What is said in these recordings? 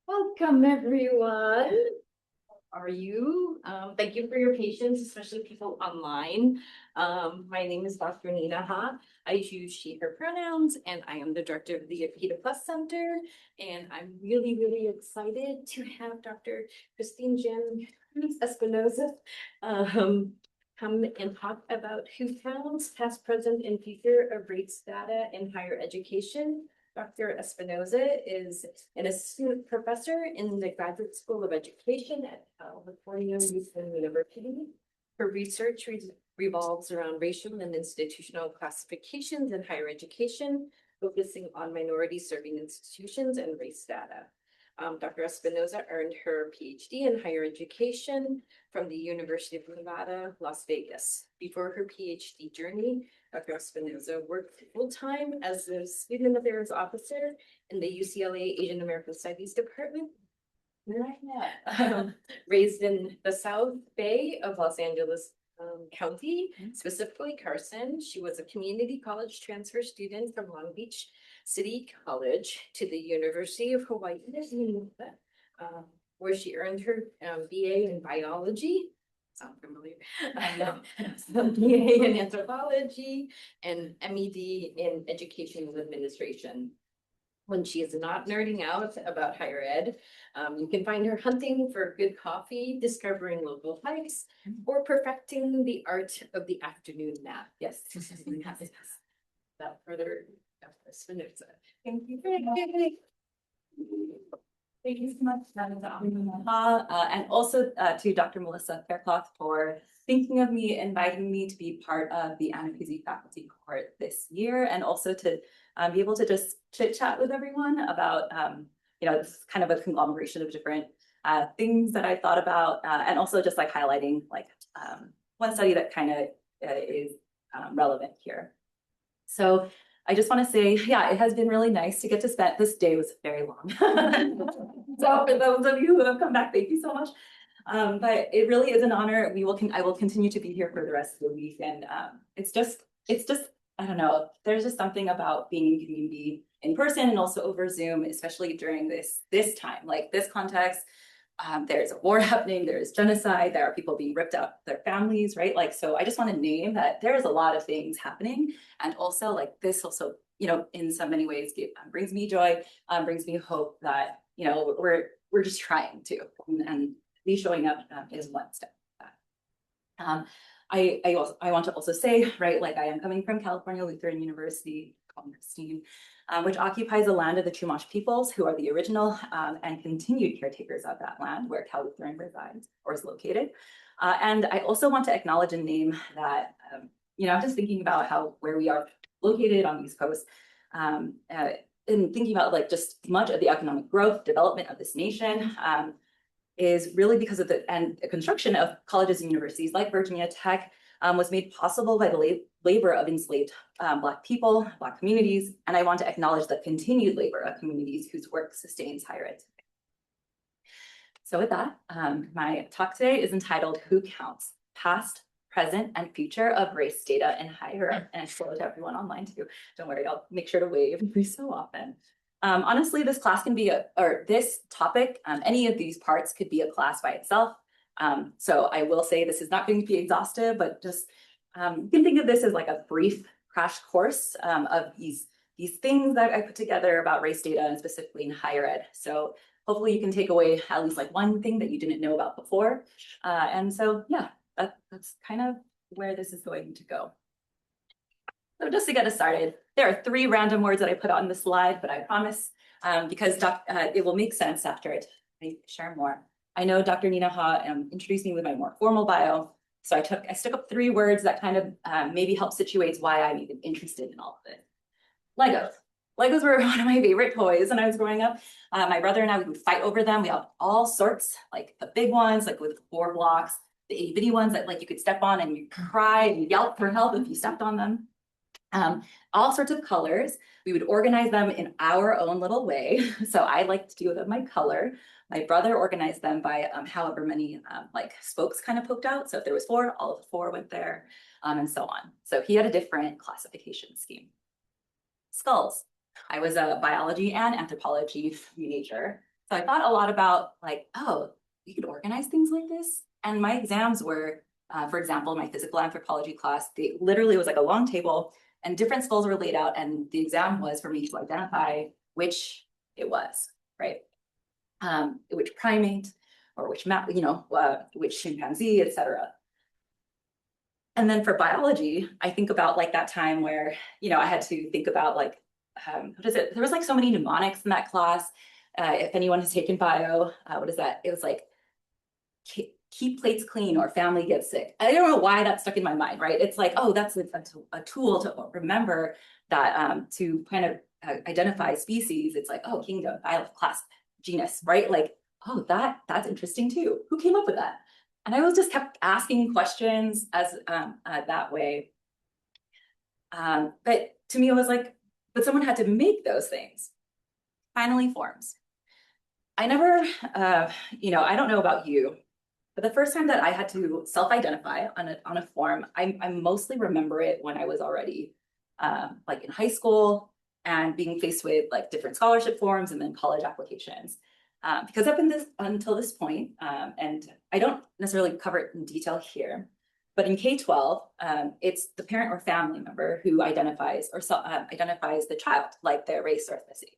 Welcome, everyone. How are you? Thank you for your patience, especially people online. My name is Dr. Nina Ha. I use she, her pronouns, and I am the director of the Akita Plus Center. And I'm really excited to have Dr. Christine Jan Espinoza um, come and talk about who counts, past, present, and future of race data in higher education. Dr. Espinoza is an assistant professor in the Graduate School of Education at California Lutheran University. Her research revolves around racial and institutional classifications in higher education, focusing on minority serving institutions and race data. Dr. Espinoza earned her PhD in higher education from the University of Nevada, Las Vegas. Before her PhD journey, Dr. Espinoza worked full-time as a student affairs officer in the UCLA Asian American Studies Department. Raised in the South Bay of Los Angeles County, specifically Carson. She was a community college transfer student from Long Beach City College to the University of Hawaii, where she earned her BA in biology. Sound familiar? I know. BA in anthropology and MED in educational administration. When she is not nerding out about higher ed, you can find her hunting for good coffee, discovering local hikes, or perfecting the art of the afternoon nap. Yes. Without further ado, thank you for having. Thank you so much, and also to Dr. Melissa Faircloth for thinking of me, inviting me to be part of the Anna Pizzi faculty cohort this year, and also to be able to just chit chat with everyone about, this kind of a conglomeration of different things that I thought about, and also just like highlighting like one study that kind of is relevant here. So I just want to say, yeah, it has been really nice to get to spend, this day was very long. So for those of you who have come back, thank you so much. But it really is an honor. I will continue to be here for the rest of the week. And it's just, I don't know, there's just something about being in community in person and also over Zoom, especially during this time, like this context. There's a war happening, there's genocide, there are people being ripped out their families, right? Like, so I just want to name that there's a lot of things happening. And also like this also, in so many ways brings me joy, brings me hope that, we're just trying to, and me showing up is one step. I want to also say, right, like I am coming from California Lutheran University, Christine, which occupies the land of the Chumash peoples, who are the original and continued caretakers of that land where Cal Lutheran resides or is located. And I also want to acknowledge and name that, I'm just thinking about where we are located on the East Coast, and thinking about like just much of the economic growth, development of this nation, is really because of the construction of colleges and universities like Virginia Tech was made possible by the labor of enslaved Black people, Black communities, and I want to acknowledge the continued labor of communities whose work sustains higher ed. So with that, my talk today is entitled Who Counts? Past, Present, and Future of Race Data in Higher Ed. And I show it to everyone online too. Don't worry, I'll make sure to wave every so often. Honestly, this class can be this topic, any of these parts could be a class by itself. So I will say this is not going to be exhaustive, but just you can think of this as like a brief crash course of these things that I put together about race data and specifically in higher ed. So hopefully you can take away at least like one thing that you didn't know about before. And so, yeah, that's kind of where this is going to go. So just to get us started, there are 3 random words that I put on the slide, but I promise, because it will make sense after I share more. I know Dr. Nina Ha introduced me with my more formal bio, so I stuck up 3 words that kind of maybe help situate why I'm even interested in all of it. Legos. Legos were one of my favorite toys when I was growing up. My brother and I, we would fight over them. We have all sorts, like the big ones, like with 4 blocks, the itty bitty ones that like you could step on and you cry and yelp for help if you stepped on them. All sorts of colors. We would organize them in our own little way. So I like to do them by color. My brother organized them by however many like spokes kind of poked out. So if there was 4, all of the 4 went there, and so on. So he had a different classification scheme. Skulls. I was a biology and anthropology major. So I thought a lot about like, oh, we could organize things like this. And my exams were, for example, my physical anthropology class, they literally was like a long table and different skulls were laid out. And the exam was for me to identify which it was, right? Which primate or which map, which chimpanzee, etc. And then for biology, I think about like that time where, I had to think about like, what is it? There was like so many mnemonics in that class. If anyone has taken bio, what is that? It was like, keep plates clean or family gets sick. I don't know why that stuck in my mind, right? It's like, oh, that's a tool to remember that to kind of identify species. It's like, oh, kingdom, phylum, class, genus, right? Like, oh, that's interesting too. Who came up with that? And I was just kept asking questions as that way. But to me, it was like, but someone had to make those things. Finally, forms. I never, I don't know about you, but the first time that I had to self-identify on a form, I mostly remember it when I was already like in high school and being faced with like different scholarship forms and then college applications. Because until this point, and I don't necessarily cover it in detail here, but in K-12, it's the parent or family member who identifies or identifies the child, like their race or ethnicity.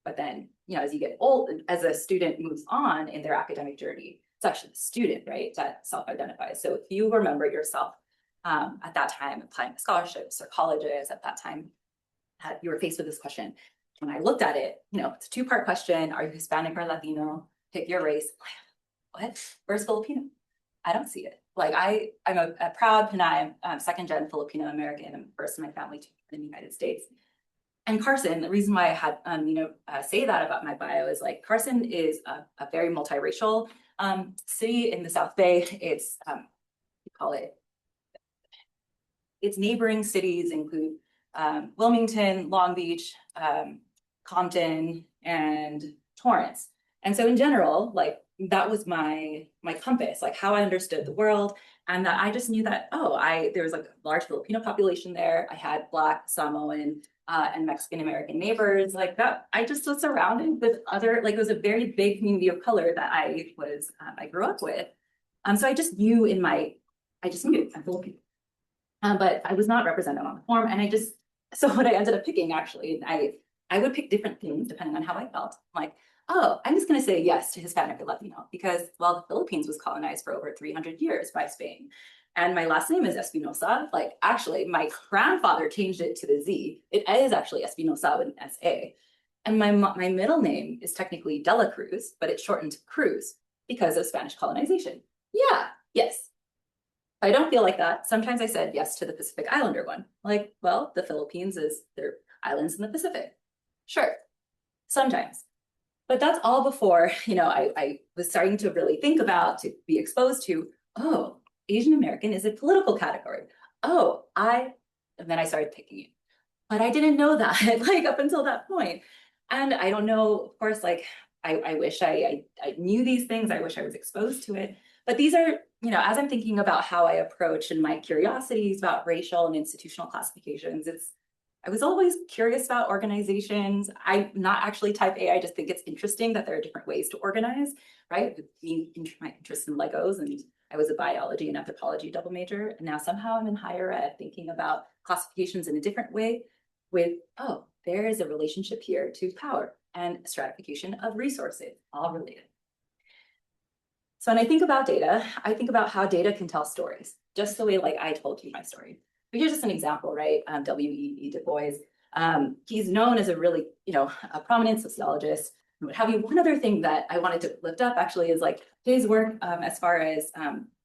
But then, as you get old, as a student moves on in their academic journey, it's actually the student, right, that self-identifies. So if you remember yourself at that time applying to scholarships or colleges at that time, you were faced with this question. When I looked at it, it's a two-part question. Are you Hispanic or Latino? Pick your race. What? Where's Filipino? I don't see it. Like I'm a proud Pinay, second-gen Filipino American. I'm first in my family in the United States. And Carson, the reason why I had, say that about my bio is like Carson is a very multiracial city in the South Bay. It's, its neighboring cities include Wilmington, Long Beach, Compton, and Torrance. And so in general, like that was my compass, like how I understood the world. And that I just knew that, there was like a large Filipino population there. I had Black, Samoan, and Mexican American neighbors like that. I just was surrounded with other, like it was a very big community of color that I grew up with. So I just knew I'm Filipino. But I was not represented on the form. And so what I ended up picking actually, I would pick different things depending on how I felt. Like, oh, I'm just going to say yes to Hispanic or Latino because, well, the Philippines was colonized for over 300 years by Spain. And my last name is Espinosa. Like, actually, my grandfather changed it to the Z. It is actually Espinosa with an S-A. And my middle name is technically Dela Cruz, but it's shortened to Cruz because of Spanish colonization. Yeah, yes. I don't feel like that. Sometimes I said yes to the Pacific Islander one. Like, well, the Philippines they're islands in the Pacific. Sure, sometimes. But that's all before, I was starting to really think about, to be exposed to, oh, Asian American is a political category. And then I started picking it. But I didn't know that, like up until that point. And I don't know, of course, like I wish I knew these things. I wish I was exposed to it. But these are, as I'm thinking about how I approach and my curiosities about racial and institutional classifications, I was always curious about organizations. I'm not actually type A. I just think it's interesting that there are different ways to organize, right? My interest in Legos, and I was a biology and anthropology double major. And now somehow I'm in higher ed thinking about classifications in a different way with, there is a relationship here to power and stratification of resources, all related. So when I think about data, I think about how data can tell stories, just the way like I told you my story. But here's just an example, right? W.E.B. Du Bois. He's known as a really, a prominent sociologist. And what have you. One other thing that I wanted to lift up actually is like his work as far as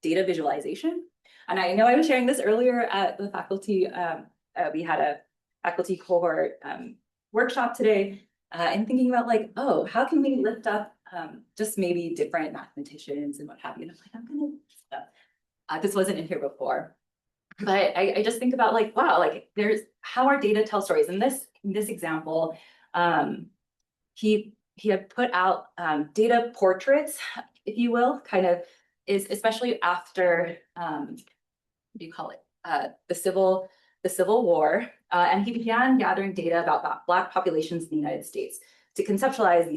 data visualization. And I know I was sharing this earlier at the faculty. We had a faculty cohort workshop today and thinking about like, how can we lift up just maybe different mathematicians and what have you. And I'm like, this wasn't in here before. But I just think about like, wow, like there's how our data tell stories. In this example, he had put out data portraits, if you will, kind of is especially after what do you call it? The Civil War, and he began gathering data about Black populations in the United States to conceptualize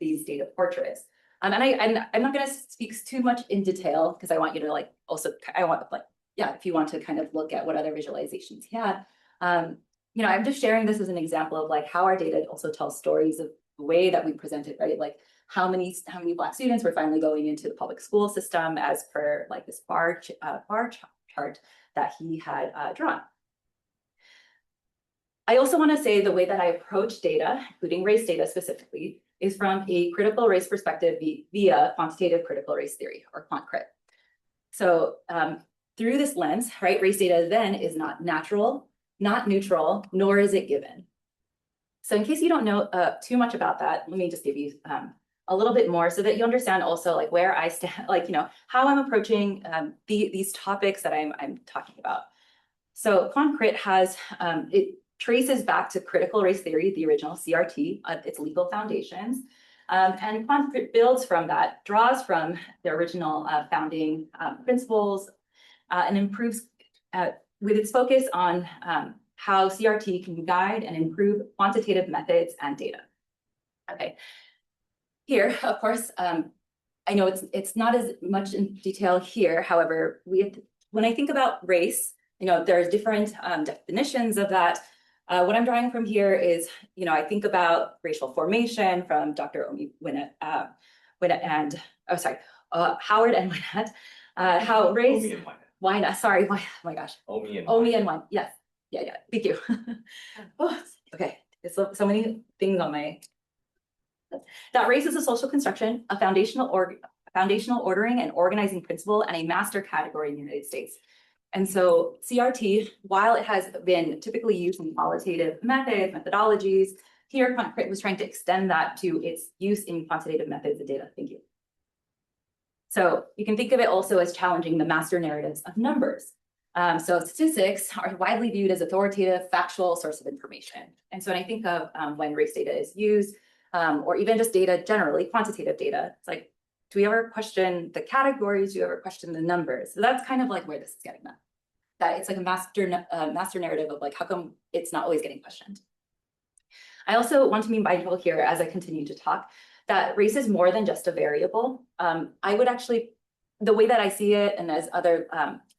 these data portraits. And I'm not going to speak too much in detail because I want you to like also yeah, if you want to kind of look at what other visualizations he had. You know, I'm just sharing this as an example of like how our data also tells stories of the way that we present it, right? Like how many Black students were finally going into the public school system as per like this bar chart that he had drawn. I also want to say the way that I approach data, including race data specifically, is from a critical race perspective via quantitative critical race theory, or quant-crit. So through this lens, right, race data then is not natural, not neutral, nor is it given. So in case you don't know too much about that, let me just give you a little bit more so that you understand also like where I stand, like, you know, how I'm approaching these topics that I'm talking about. So quant-crit has, it traces back to critical race theory, the original CRT, its legal foundations. And quant-crit builds from that, draws from the original founding principles, and improves with its focus on how CRT can guide and improve quantitative methods and data. Okay, here, of course, I know it's not as much in detail here. However, when I think about race, you know, there's different definitions of that. What I'm drawing from here is, you know, I think about racial formation from Dr. Howard and Winnett, how race, Winnett, sorry, oh my gosh. Omi and Winnett, yes, yeah, thank you. Oh, okay, there's so many things on my, that race is a social construction, a foundational ordering and organizing principle, and a master category in the United States. And so CRT, while it has been typically used in qualitative methodologies, here quant-crit was trying to extend that to its use in quantitative methods of data. Thank you. So you can think of it also as challenging the master narratives of numbers. So statistics are widely viewed as authoritative, factual source of information. And so when I think of when race data is used, or even just data generally, quantitative data, it's like, do we ever question the categories? Do you ever question the numbers? So that's kind of like where this is getting at. That it's like a master narrative of like, how come it's not always getting questioned? I also want to be mindful here as I continue to talk that race is more than just a variable. I would actually, the way that I see it, and as other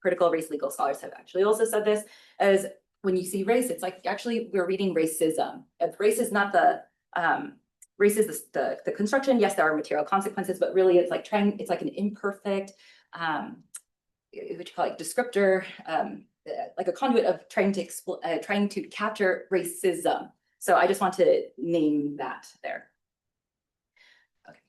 critical race legal scholars have actually also said this, is when you see race, it's like actually we're reading racism. If race is not the race is the construction. Yes, there are material consequences, but really it's like it's like an imperfect, what you call it, descriptor, like a conduit of trying to capture racism. So I just want to name that there. Okay.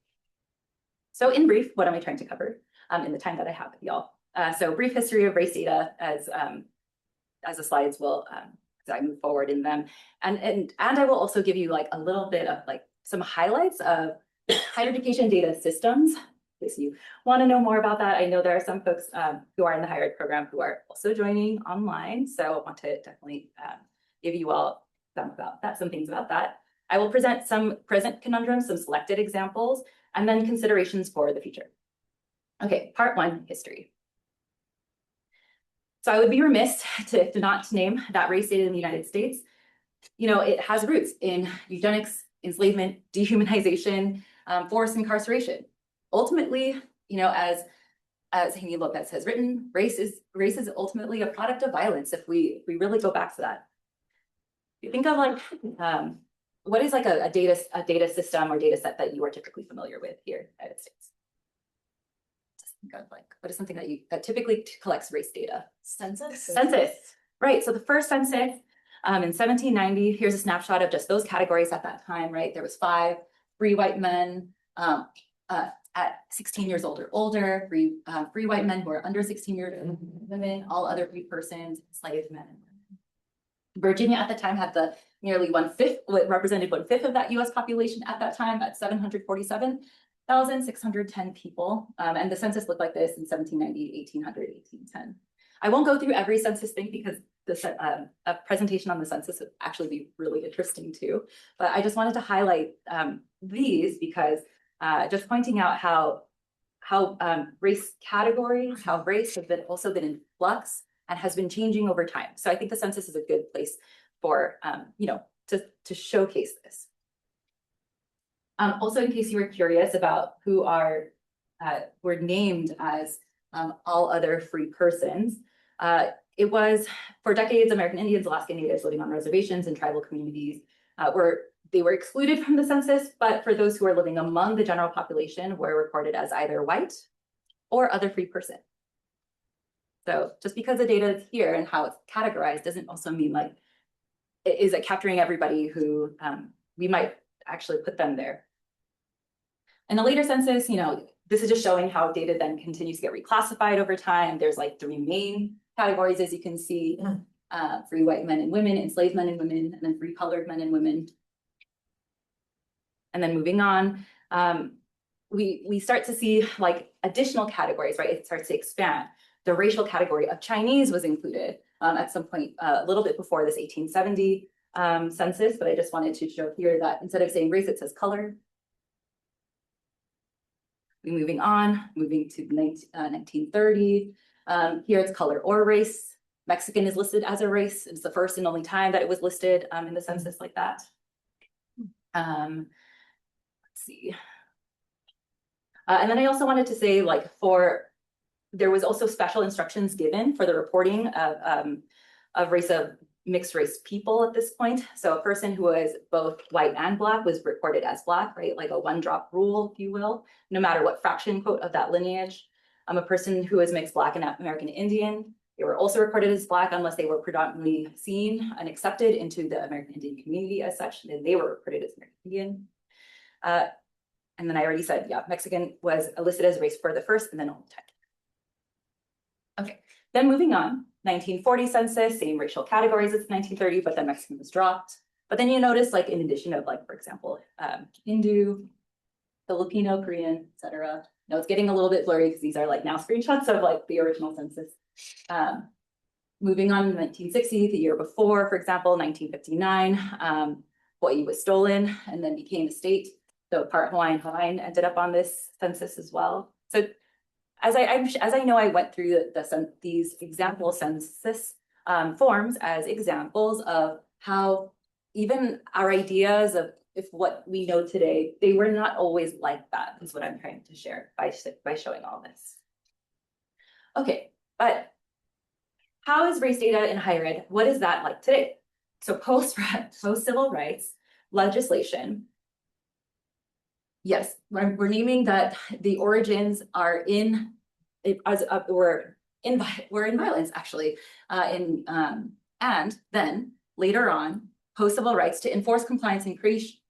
So in brief, what am I trying to cover in the time that I have with y'all? So brief history of race data as the slides will, as I move forward in them. And I will also give you like a little bit of like some highlights of higher education data systems. In case you want to know more about that, I know there are some folks who are in the higher ed program who are also joining online. So I want to definitely give you all some things about that. I will present some present conundrums, some selected examples, and then considerations for the future. Okay, part one, history. So I would be remiss to not name that race data in the United States. You know, it has roots in eugenics, enslavement, dehumanization, forced incarceration. Ultimately, you know, as Haney Lopez has written, race is ultimately a product of violence. If we really go back to that, you think of like what is like a data system or data set that you are typically familiar with here in the United States? Just think of like what is something that typically collects race data? Census, right? So the first census. In 1790, here's a snapshot of just those categories at that time, right? There was 5 free white men at 16 years old or older, free white men who are under 16 years old, women, all other free persons, enslaved men and women. Virginia at the time had the nearly 1/5, what represented 1/5 of that US population at that time at 747,610 people. And the census looked like this in 1790, 1800, 1810. I won't go through every census thing because a presentation on the census would actually be really interesting too. But I just wanted to highlight these because just pointing out how race categories, how race has also been in flux and has been changing over time. So I think the census is a good place for you know, to showcase this. Also, in case you were curious about who were named as all other free persons, it was for decades American Indians, Alaska Natives living on reservations and tribal communities they were excluded from the census, but for those who are living among the general population were recorded as either white or other free person. So just because the data is here and how it's categorized doesn't also mean like, is it capturing everybody who we might actually put them there. In a later census, this is just showing how data then continues to get reclassified over time. There's like 3 main categories, as you can see, free white men and women, enslaved men and women, and then free colored men and women. And then moving on, we start to see like additional categories, right? It starts to expand. The racial category of Chinese was included at some point a little bit before this 1870 census, but I just wanted to show here that instead of saying race, it says color. Moving on, moving to 1930. Here it's color or race. Mexican is listed as a race. It's the first and only time that it was listed in the census like that. Let's see. And then I also wanted to say, like, there was also special instructions given for the reporting of mixed race people at this point. So a person who was both white and Black was reported as Black, right? Like a 1-drop rule, if you will, no matter what fraction, quote, of that lineage. A person who was mixed Black and American Indian, they were also recorded as Black unless they were predominantly seen and accepted into the American Indian community as such, then they were recorded as American Indian. And then I already said, yeah, Mexican was listed as a race for the first and then only time. Okay, then moving on, 1940 census, same racial categories as 1930, but then Mexican was dropped. But then you notice, like, in addition of, like, for example, Hindu, Filipino, Korean, etc. Now it's getting a little bit blurry because these are like now screenshots of like the original census. Moving on to 1960, the year before, for example, 1959, Hawaii was stolen and then became a state. So part Hawaiian ended up on this census as well. So as I know, I went through these example census forms as examples of how even our ideas of if what we know today, they were not always like that, is what I'm trying to share by showing all this. Okay, but how is race data in higher ed? What is that like today? So post civil rights legislation, yes, we're naming that the origins are we're in violence actually, and then later on, post-civil rights to enforce compliance and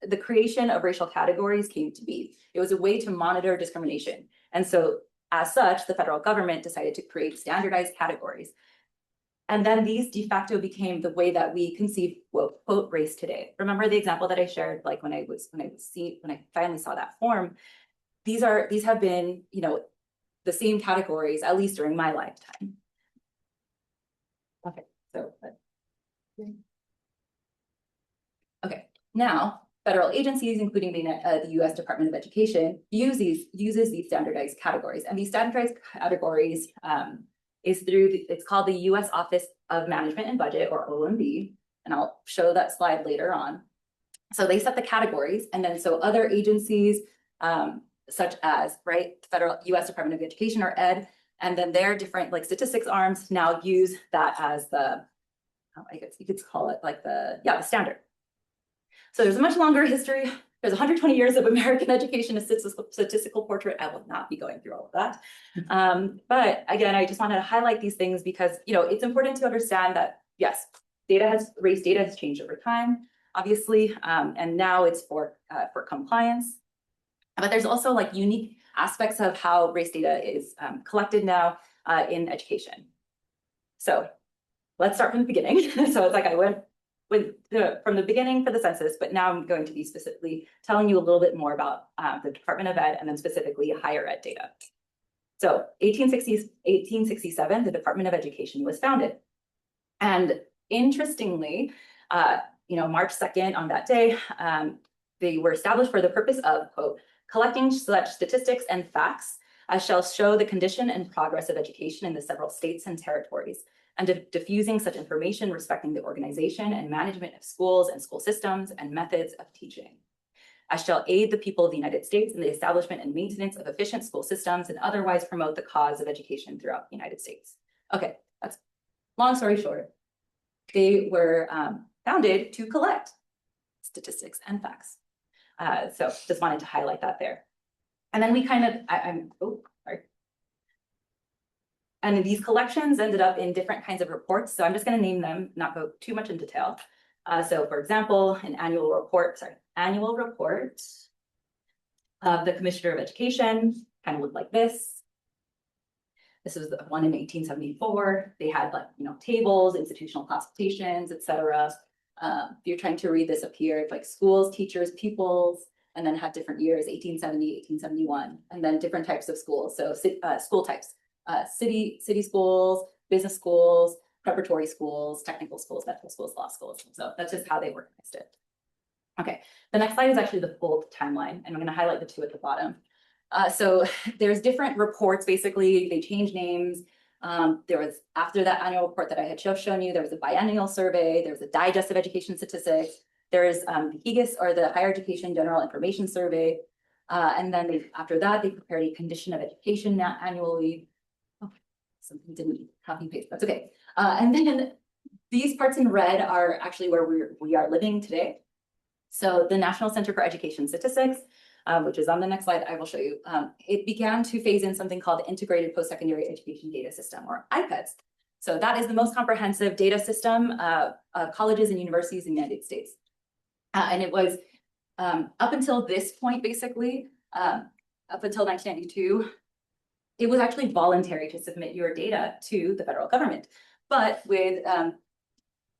the creation of racial categories came to be. It was a way to monitor discrimination. And so as such, the federal government decided to create standardized categories. And then these de facto became the way that we conceive, well, quote, race today. Remember the example that I shared, like when I finally saw that form, these have been, the same categories, at least during my lifetime. Okay, so, okay, now federal agencies, including the U.S. Department of Education, uses these standardized categories, and these standardized categories is through it's called the U.S. Office of Management and Budget, or OMB, and I'll show that slide later on. So they set the categories, and then so other agencies, such as the federal U.S. Department of Education, or ED, and then their different like statistics arms now use that as the, I guess you could call it like the standard. So there's a much longer history. There's 120 years of American education, a statistical portrait. I will not be going through all of that. But again, I just wanted to highlight these things because, it's important to understand that, yes, race data has changed over time, obviously, and now it's for compliance. But there's also like unique aspects of how race data is collected now in education. So let's start from the beginning. So it's like I went from the beginning for the census, but now I'm going to be specifically telling you a little bit more about the Department of Ed and then specifically higher ed data. So 1867, the Department of Education was founded. And interestingly, March 2nd on that day, they were established for the purpose of, quote, collecting such statistics and facts as shall show the condition and progress of education in the several states and territories, and diffusing such information respecting the organization and management of schools and school systems and methods of teaching. as shall aid the people of the United States in the establishment and maintenance of efficient school systems and otherwise promote the cause of education throughout the United States. Okay, that's long story short. They were founded to collect statistics and facts. So just wanted to highlight that there. And then we kind of, And these collections ended up in different kinds of reports. So I'm just going to name them, not go too much into detail. So for example, an annual report of the Commissioner of Education kind of looked like this. This was the one in 1874. They had like, tables, institutional classifications, etc. If you're trying to read this up here, it's like schools, teachers, pupils, and then had different years, 1870, 1871, and then different types of schools. So school types, city schools, business schools, preparatory schools, technical schools, medical schools, law schools. So that's just how they organized it. Okay, the next slide is actually the full timeline, and I'm going to highlight the two at the bottom. So there's different reports, basically, they change names. There was, after that annual report that I had just shown you, there was a biennial survey, there was a digest of education statistics, there's the HEGIS, or the Higher Education General Information Survey. And then after that, they prepared a condition of education annually. Oh, something didn't copy and paste, that's okay. And then these parts in red are actually where we are living today. So the National Center for Education Statistics, which is on the next slide, I will show you. It began to phase in something called the Integrated Post-Secondary Education Data System, or IPEDS. So that is the most comprehensive data system of colleges and universities in the United States. And it was up until this point, basically, up until 1992, it was actually voluntary to submit your data to the federal government. But with the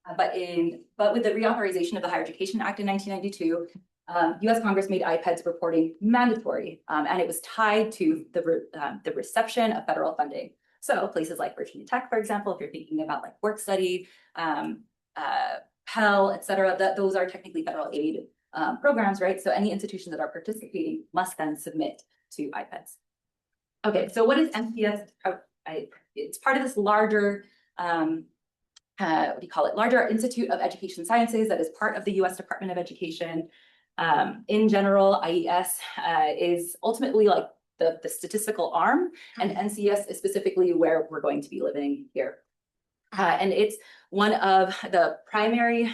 reauthorization of the Higher Education Act in 1992, US Congress made IPEDS reporting mandatory, and it was tied to the reception of federal funding. So places like Virginia Tech, for example, if you're thinking about like work study, Pell, et cetera, those are technically federal aid programs, right? So any institutions that are participating must then submit to IPEDS. Okay, so what is NCS? It's part of this larger, what do you call it? Larger Institute of Education Sciences that is part of the US Department of Education. In general, IES is ultimately like the statistical arm, and NCS is specifically where we're going to be living here. And it's one of the primary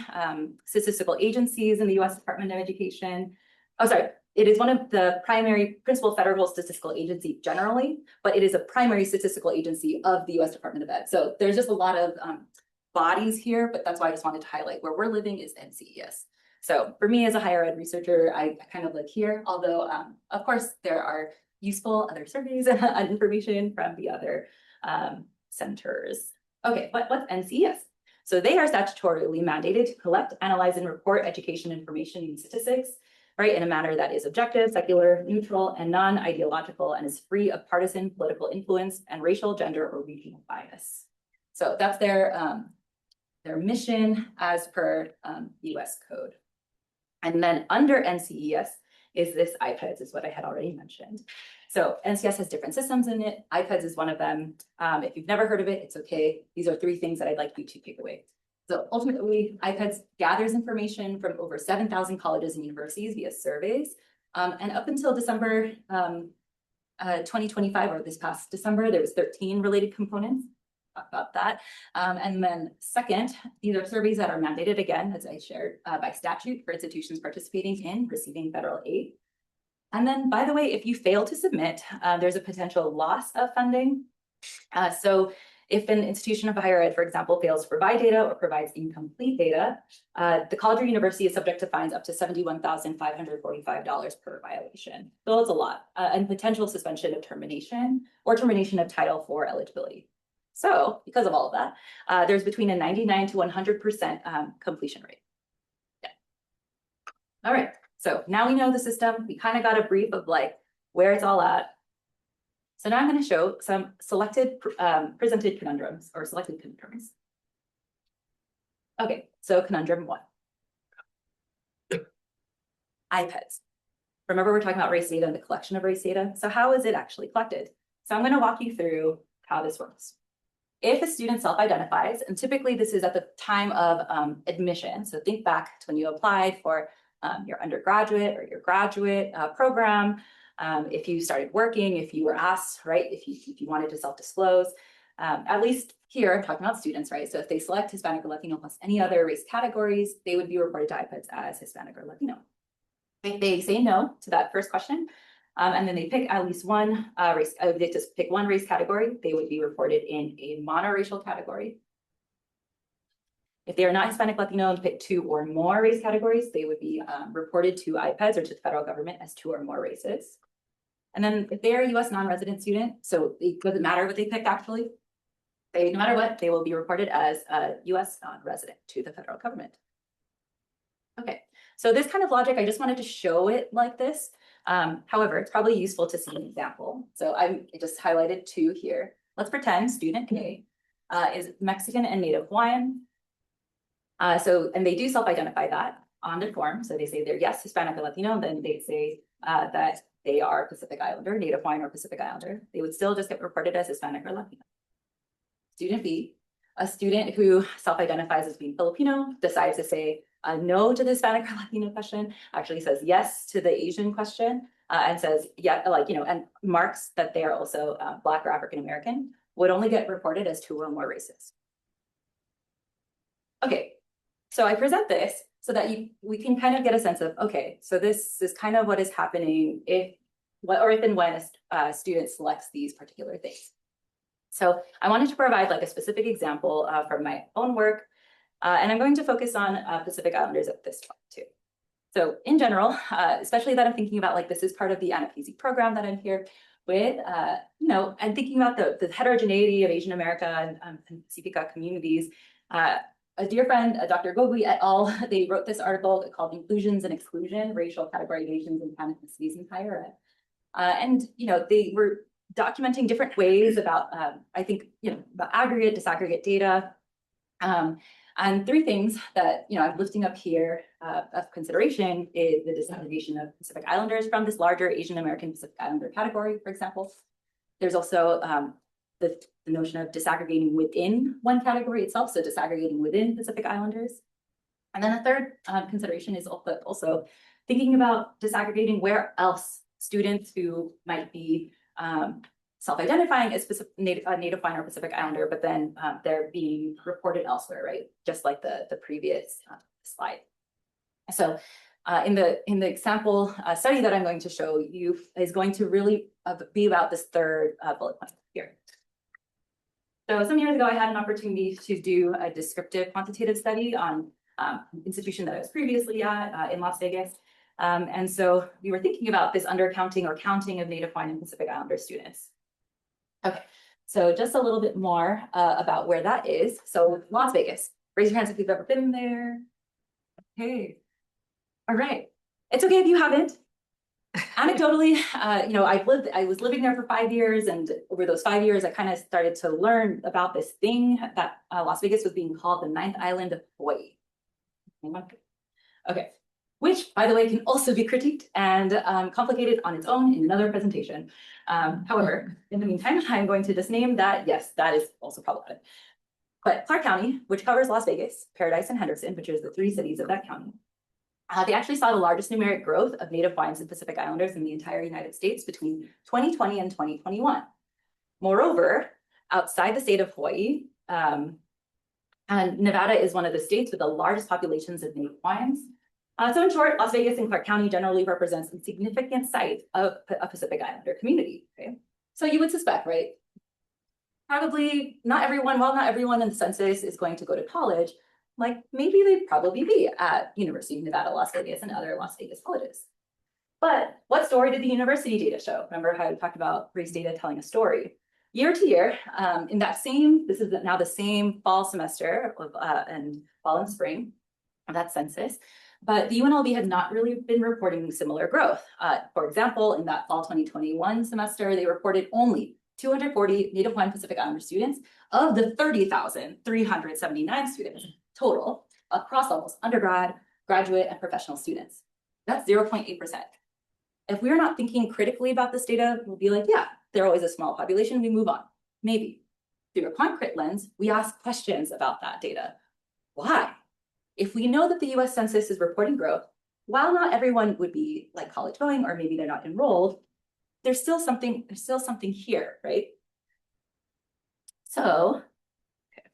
statistical agencies in the US Department of Education. Oh, sorry. It is one of the primary principal federal statistical agency generally, but it is a primary statistical agency of the US Department of Ed. So there's just a lot of bodies here, but that's why I just wanted to highlight where we're living is NCES. So for me as a higher ed researcher, I kind of live here, although of course there are useful other surveys and information from the other centers. Okay, but what's NCES? So they are statutorily mandated to collect, analyze, and report education information and statistics, right, in a manner that is objective, secular, neutral, and non-ideological, and is free of partisan political influence and racial, gender, or regional bias. So that's their mission as per US code. And then under NCES is this IPEDS, is what I had already mentioned. So NCES has different systems in it. IPEDS is one of them. If you've never heard of it, it's okay. These are 3 things that I'd like you to take away. So ultimately, IPEDS gathers information from over 7,000 colleges and universities via surveys. And up until December 2025, or this past December, there was 13 related components. Talk about that. And then second, these are surveys that are mandated, again, as I shared, by statute for institutions participating in receiving federal aid. And then, by the way, if you fail to submit, there's a potential loss of funding. So if an institution of higher ed, for example, fails to provide data or provides incomplete data, the college or university is subject to fines up to $71,545 per violation. So it's a lot, and potential suspension of termination or termination of Title IV eligibility. So because of all of that, there's between a 99 to 100% completion rate. Yeah. All right, so now we know the system. We kind of got a brief of like where it's all at. So now I'm going to show some selected presented conundrums, or selected conundrums. Okay, so conundrum 1. IPEDS. Remember, we're talking about race data and the collection of race data. So how is it actually collected? So I'm going to walk you through how this works. If a student self-identifies, and typically this is at the time of admission, so think back to when you applied for your undergraduate or your graduate program, if you started working, if you were asked, right, if you wanted to self-disclose, at least here, I'm talking about students, right? So if they select Hispanic or Latino plus any other race categories, they would be reported to IPEDS as Hispanic or Latino. If they say no to that first question, and then they pick at least one race, they just pick one race category, they would be reported in a monoracial category. If they are not Hispanic, Latino, and pick 2 or more race categories, they would be reported to IPEDS or to the federal government as 2 or more races. And then if they're a US non-resident student, so it doesn't matter what they pick actually, no matter what, they will be reported as a US non-resident to the federal government. Okay, so this kind of logic, I just wanted to show it like this. However, it's probably useful to see an example. So I just highlighted 2 here. Let's pretend student A is Mexican and Native Hawaiian. And they do self-identify that on the form. So they say they're yes, Hispanic or Latino, then they say that they are Pacific Islander, Native Hawaiian or Pacific Islander. They would still just get reported as Hispanic or Latino. Student B, a student who self-identifies as being Filipino, decides to say no to the Hispanic or Latino question, actually says yes to the Asian question, and says, yeah, and marks that they are also Black or African American, would only get reported as 2 or more races. Okay, so I present this so that we can kind of get a sense of, okay, so this is kind of what is happening if and when a student selects these particular things. So I wanted to provide like a specific example from my own work, and I'm going to focus on Pacific Islanders at this point too. So in general, especially that I'm thinking about like this is part of the ANAPISI program that I'm here with, and thinking about the heterogeneity of Asian America and Pacifica communities. A dear friend, Dr. Gogui et al., they wrote this article called Inclusions and Exclusion, Racial Categorizations in Pan-Ethnicities in Higher Ed. And they were documenting different ways about, I think, about aggregate, disaggregate data. And 3 things that, I'm lifting up here of consideration is the disaggregation of Pacific Islanders from this larger Asian American Pacific Islander category, for example. There's also the notion of disaggregating within one category itself, so disaggregating within Pacific Islanders. And then a third consideration is also thinking about disaggregating where else students who might be self-identifying as Native Hawaiian or Pacific Islander, but then they're being reported elsewhere, right? Just like the previous slide. So in the example study that I'm going to show you is going to really be about this third bullet point here. So some years ago, I had an opportunity to do a descriptive quantitative study on an institution that I was previously at in Las Vegas. And so we were thinking about this undercounting or counting of Native Hawaiian and Pacific Islander students. Okay, so just a little bit more about where that is. So Las Vegas, raise your hands if you've ever been there. Okay, all right. It's okay if you haven't. Anecdotally, I was living there for 5 years, and over those 5 years, I kind of started to learn about this thing that Las Vegas was being called the 9th island of Hawaii. Okay, which, by the way, can also be critiqued and complicated on its own in another presentation. However, in the meantime, I'm going to just name that, yes, that is also problematic. But Clark County, which covers Las Vegas, Paradise, and Henderson, which is the 3 cities of that county, they actually saw the largest numeric growth of Native Hawaiians and Pacific Islanders in the entire United States between 2020 and 2021. Moreover, outside the state of Hawaii, and Nevada is one of the states with the largest populations of Native Hawaiians. So in short, Las Vegas and Clark County generally represents a significant site of a Pacific Islander community. Okay, so you would suspect, right? Probably not everyone, well, not everyone in the census is going to go to college. Like maybe they'd probably be at University of Nevada, Las Vegas, and other Las Vegas colleges. But what story did the university data show? Remember how I talked about race data telling a story? Year to year, in that same, this is now the same fall semester of, and fall and spring of that census, but the UNLV had not really been reporting similar growth. For example, in that fall 2021 semester, they reported only 240 Native Hawaiian Pacific Islander students of the 30,379 students total across levels, undergrad, graduate, and professional students. That's 0.8%. If we're not thinking critically about this data, we'll be like, yeah, they're always a small population, we move on. Maybe. Through a concrete lens, we ask questions about that data. Why? If we know that the US Census is reporting growth, while not everyone would be like college going, or maybe they're not enrolled, there's still something here, right? So okay.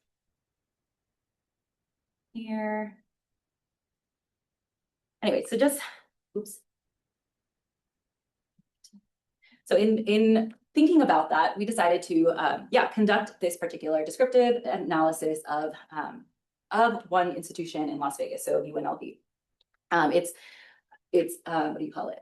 Here. Anyway, so just, oops. So in thinking about that, we decided to, conduct this particular descriptive analysis of one institution in Las Vegas, so UNLV. It's what do you call it?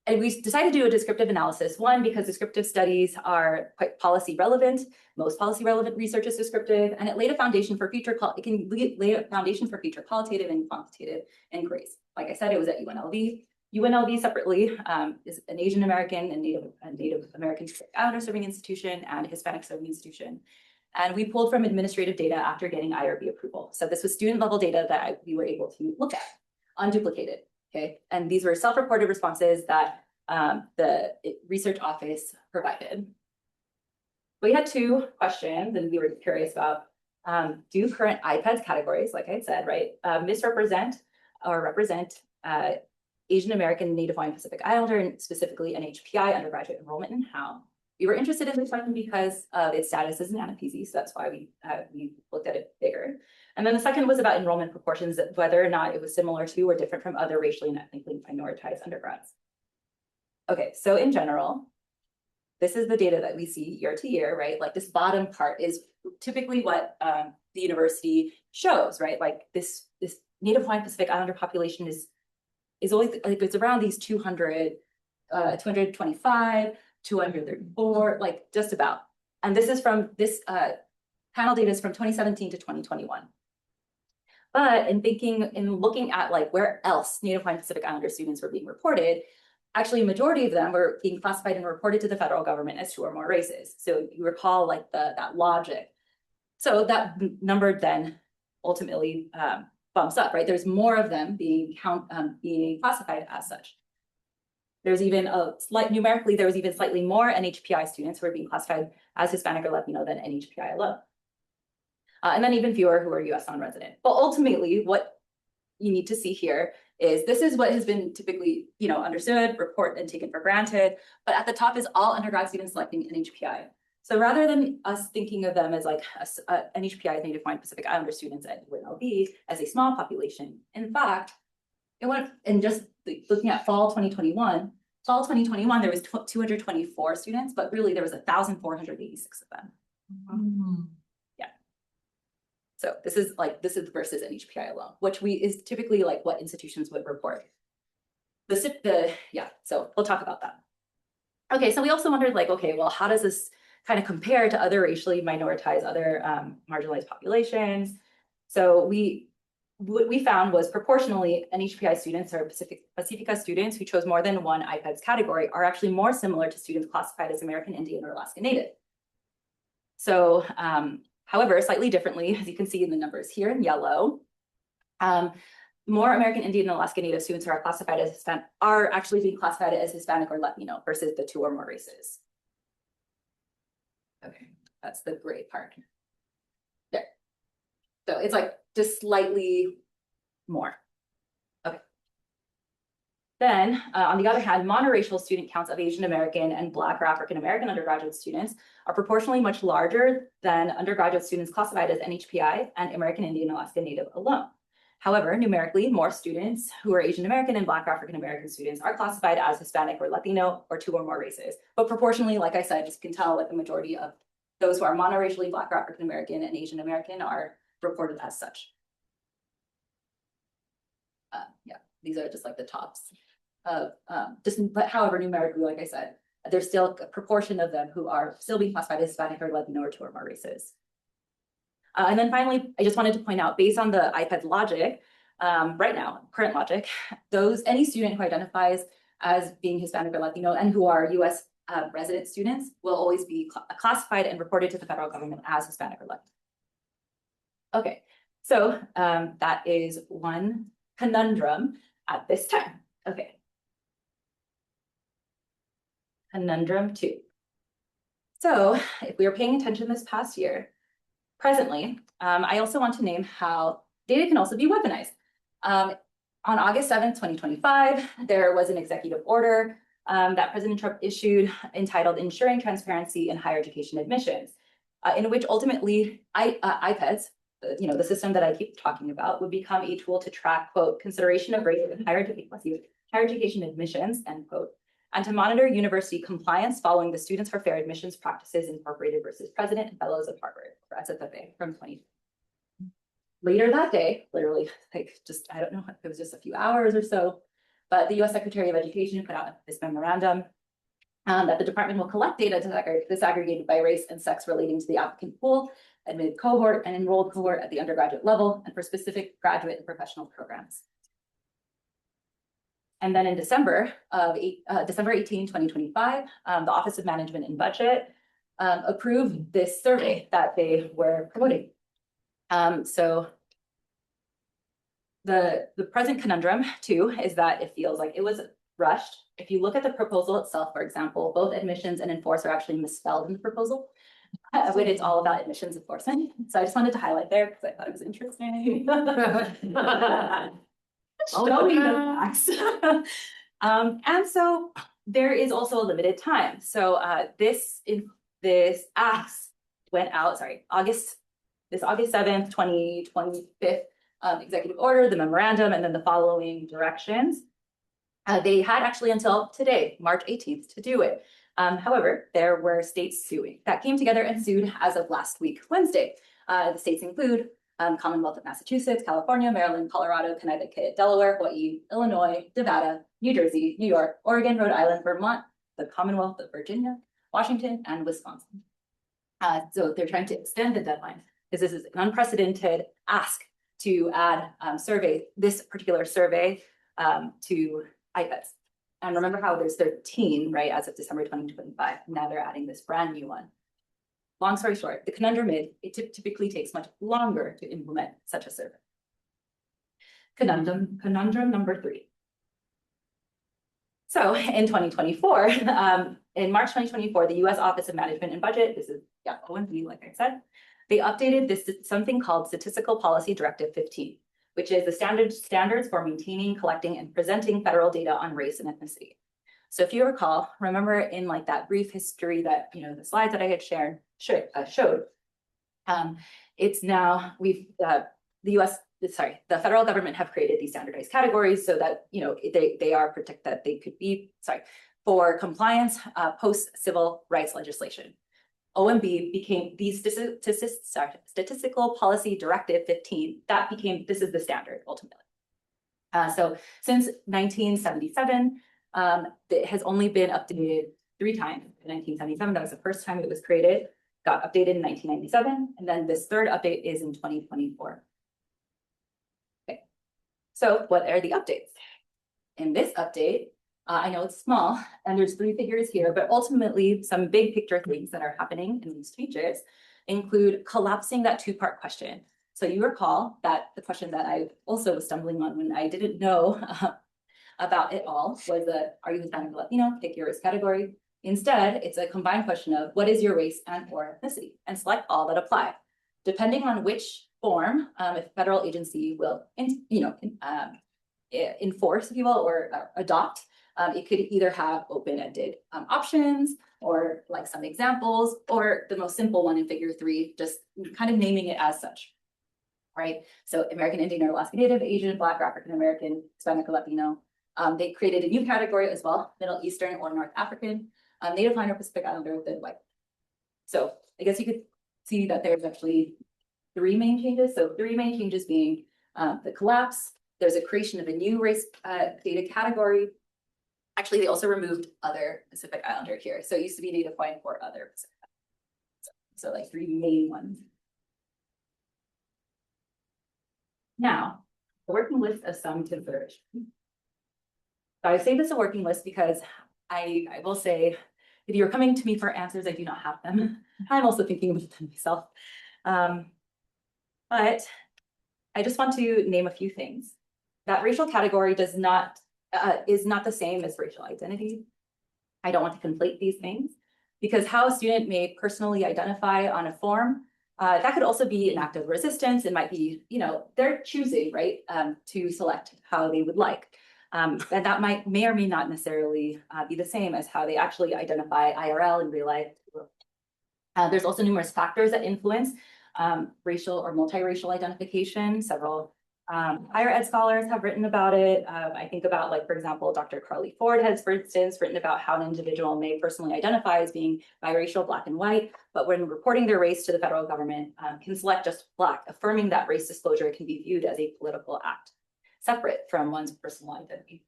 And we decided to do a descriptive analysis, one, because descriptive studies are quite policy relevant. Most policy relevant research is descriptive, and it laid a foundation for future, lay a foundation for future qualitative and quantitative inquiries. Like I said, it was at UNLV. UNLV separately is an Asian American and Native American Islander serving institution and Hispanic serving institution. And we pulled from administrative data after getting IRB approval. So this was student level data that we were able to look at, unduplicated. Okay, and these were self-reported responses that the research office provided. We had two questions and we were curious about, do current IPEDS categories, like I said, right, misrepresent or represent Asian American, Native Hawaiian, Pacific Islander, and specifically NHPI undergraduate enrollment, and how? We were interested in this question because of its status as an ANAPISI, so that's why we looked at it bigger. And then the second was about enrollment proportions, whether or not it was similar to or different from other racially and ethnically minoritized undergrads. Okay, so in general, this is the data that we see year to year, right? Like this bottom part is typically what the university shows, right? Like this Native Hawaiian Pacific Islander population is always like it's around these 200, 225, 234, like just about. And this is from this panel data is from 2017 to 2021. But in looking at like where else Native Hawaiian Pacific Islander students were being reported, actually a majority of them were being classified and reported to the federal government as two or more races. So you recall like that logic. So that number then ultimately bumps up, right? There's more of them being classified as such. There's even numerically, there was even slightly more NHPI students who are being classified as Hispanic or Latino than NHPI alone. And then even fewer who are US non-resident. But ultimately, what you need to see here is this is what has been typically, understood, reported, and taken for granted. But at the top is all undergrad students selecting NHPI. So rather than us thinking of them as like NHPI, Native Hawaiian Pacific Islander students at UNLV as a small population, in fact, just looking at fall 2021, there was 224 students, but really there was 1,486 of them. Mm-hmm. So this is versus NHPI alone, which is typically like what institutions would report. So we'll talk about that. Okay, so we also wondered like, okay, well, how does this kind of compare to other racially minoritized, other marginalized populations? So what we found was proportionally NHPI students or Pacifica students who chose more than one IPEDS category are actually more similar to students classified as American Indian or Alaska Native. So, however, slightly differently, as you can see in the numbers here in yellow, more American Indian and Alaska Native students who are classified as Hispanic are actually being classified as Hispanic or Latino versus the two or more races. Okay, that's the gray part. There. So it's like just slightly more. Okay. Then, on the other hand, monoracial student counts of Asian American and Black or African American undergraduate students are proportionally much larger than undergraduate students classified as NHPI and American Indian Alaska Native alone. However, numerically, more students who are Asian American and Black or African American students are classified as Hispanic or Latino or two or more races. But proportionally, like I said, you can tell like the majority of those who are monoracially Black or African American and Asian American are reported as such. These are just like the tops of but however, numerically, like I said, there's still a proportion of them who are still being classified as Hispanic or Latino or two or more races. And then finally, I just wanted to point out, based on the IPEDS logic, right now, current logic, any student who identifies as being Hispanic or Latino and who are US resident students will always be classified and reported to the federal government as Hispanic or Latino. Okay, so that is one conundrum at this time. Okay. Conundrum 2. So if we were paying attention this past year, presently, I also want to name how data can also be weaponized. On August 7th, 2025, there was an executive order that President Trump issued entitled Ensuring Transparency in Higher Education Admissions, in which ultimately IPEDS, the system that I keep talking about, would become a tool to track, quote, consideration of race in higher education admissions, end quote, and to monitor university compliance following the Students for Fair Admissions Practices Incorporated versus President and Fellows of Harvard, or SFFA, from 2020. Later that day, literally, I don't know, it was just a few hours or so, but the US Secretary of Education put out this memorandum that the department will collect data disaggregated by race and sex relating to the applicant pool, admitted cohort, and enrolled cohort at the undergraduate level, and for specific graduate and professional programs. And then in December 18, 2025, the Office of Management and Budget approved this survey that they were promoting. So the present conundrum too is that it feels like it was rushed. If you look at the proposal itself, for example, both admissions and enforce are actually misspelled in the proposal when it's all about admissions enforcement. So I just wanted to highlight there because I thought it was interesting. Showing the facts. And so there is also a limited time. So this ask went out, August 7th, 2025 executive order, the memorandum, and then the following directions. They had actually until today, March 18th, to do it. However, there were states suing that came together and sued as of last week, Wednesday. The states include Commonwealth of Massachusetts, California, Maryland, Colorado, Connecticut, Delaware, Hawaii, Illinois, Nevada, New Jersey, New York, Oregon, Rhode Island, Vermont, the Commonwealth of Virginia, Washington, and Wisconsin. So they're trying to extend the deadline because this is an unprecedented ask to add this particular survey to IPEDS. And remember how there's 13, right, as of December 2025. Now they're adding this brand new one. Long story short, the conundrum is it typically takes much longer to implement such a survey. Conundrum number 3. So in 2024, in March 2024, the US Office of Management and Budget, this is OMB, like I said, they updated this something called Statistical Policy Directive 15, which is the standards for maintaining, collecting, and presenting federal data on race and ethnicity. So if you recall, remember in like that brief history that, the slides that I had showed, it's now the federal government have created these standardized categories so that, they are protected, that they could be, for compliance post-civil rights legislation. OMB became the Statistical Policy Directive 15, this is the standard ultimately. So since 1977, it has only been updated 3 times. In 1977, that was the first time it was created, got updated in 1997, and then this third update is in 2024. Okay, so what are the updates? In this update, I know it's small, and there's 3 figures here, but ultimately some big picture things that are happening in these changes include collapsing that 2-part question. So you recall that the question that I also was stumbling on when I didn't know about it all was are you Hispanic or Latino? Pick your race category. Instead, it's a combined question of what is your race and or ethnicity, and select all that apply. Depending on which form, if a federal agency will, enforce, if you will, or adopt, it could either have open-ended options or like some examples, or the most simple one in figure 3, just kind of naming it as such, right? So American Indian or Alaska Native, Asian, Black, or African American, Hispanic or Latino. They created a new category as well, Middle Eastern or North African, Native Hawaiian or Pacific Islander, then white. So I guess you could see that there's actually 3 main changes. So 3 main changes being the collapse, there's a creation of a new race data category. Actually, they also removed other Pacific Islander here. So it used to be Native Hawaiian for other Pacific Islander. So like 3 main ones. Now, a working list of some consideration. So I say this a working list because I will say, if you're coming to me for answers, I do not have them. I'm also thinking about them myself. But I just want to name a few things. That racial category is not the same as racial identity. I don't want to conflate these things because how a student may personally identify on a form That could also be an act of resistance. It might be, they're choosing, right, to select how they would like. And that may or may not necessarily be the same as how they actually identify IRL in real life. There's also numerous factors that influence racial or multiracial identification. Several higher ed scholars have written about it. I think about, like, for example, Dr. Carly Ford has, for instance, written about how an individual may personally identify as being biracial, Black and white, but when reporting their race to the federal government, can select just Black, affirming that race disclosure can be viewed as a political act, separate from one's personal identity.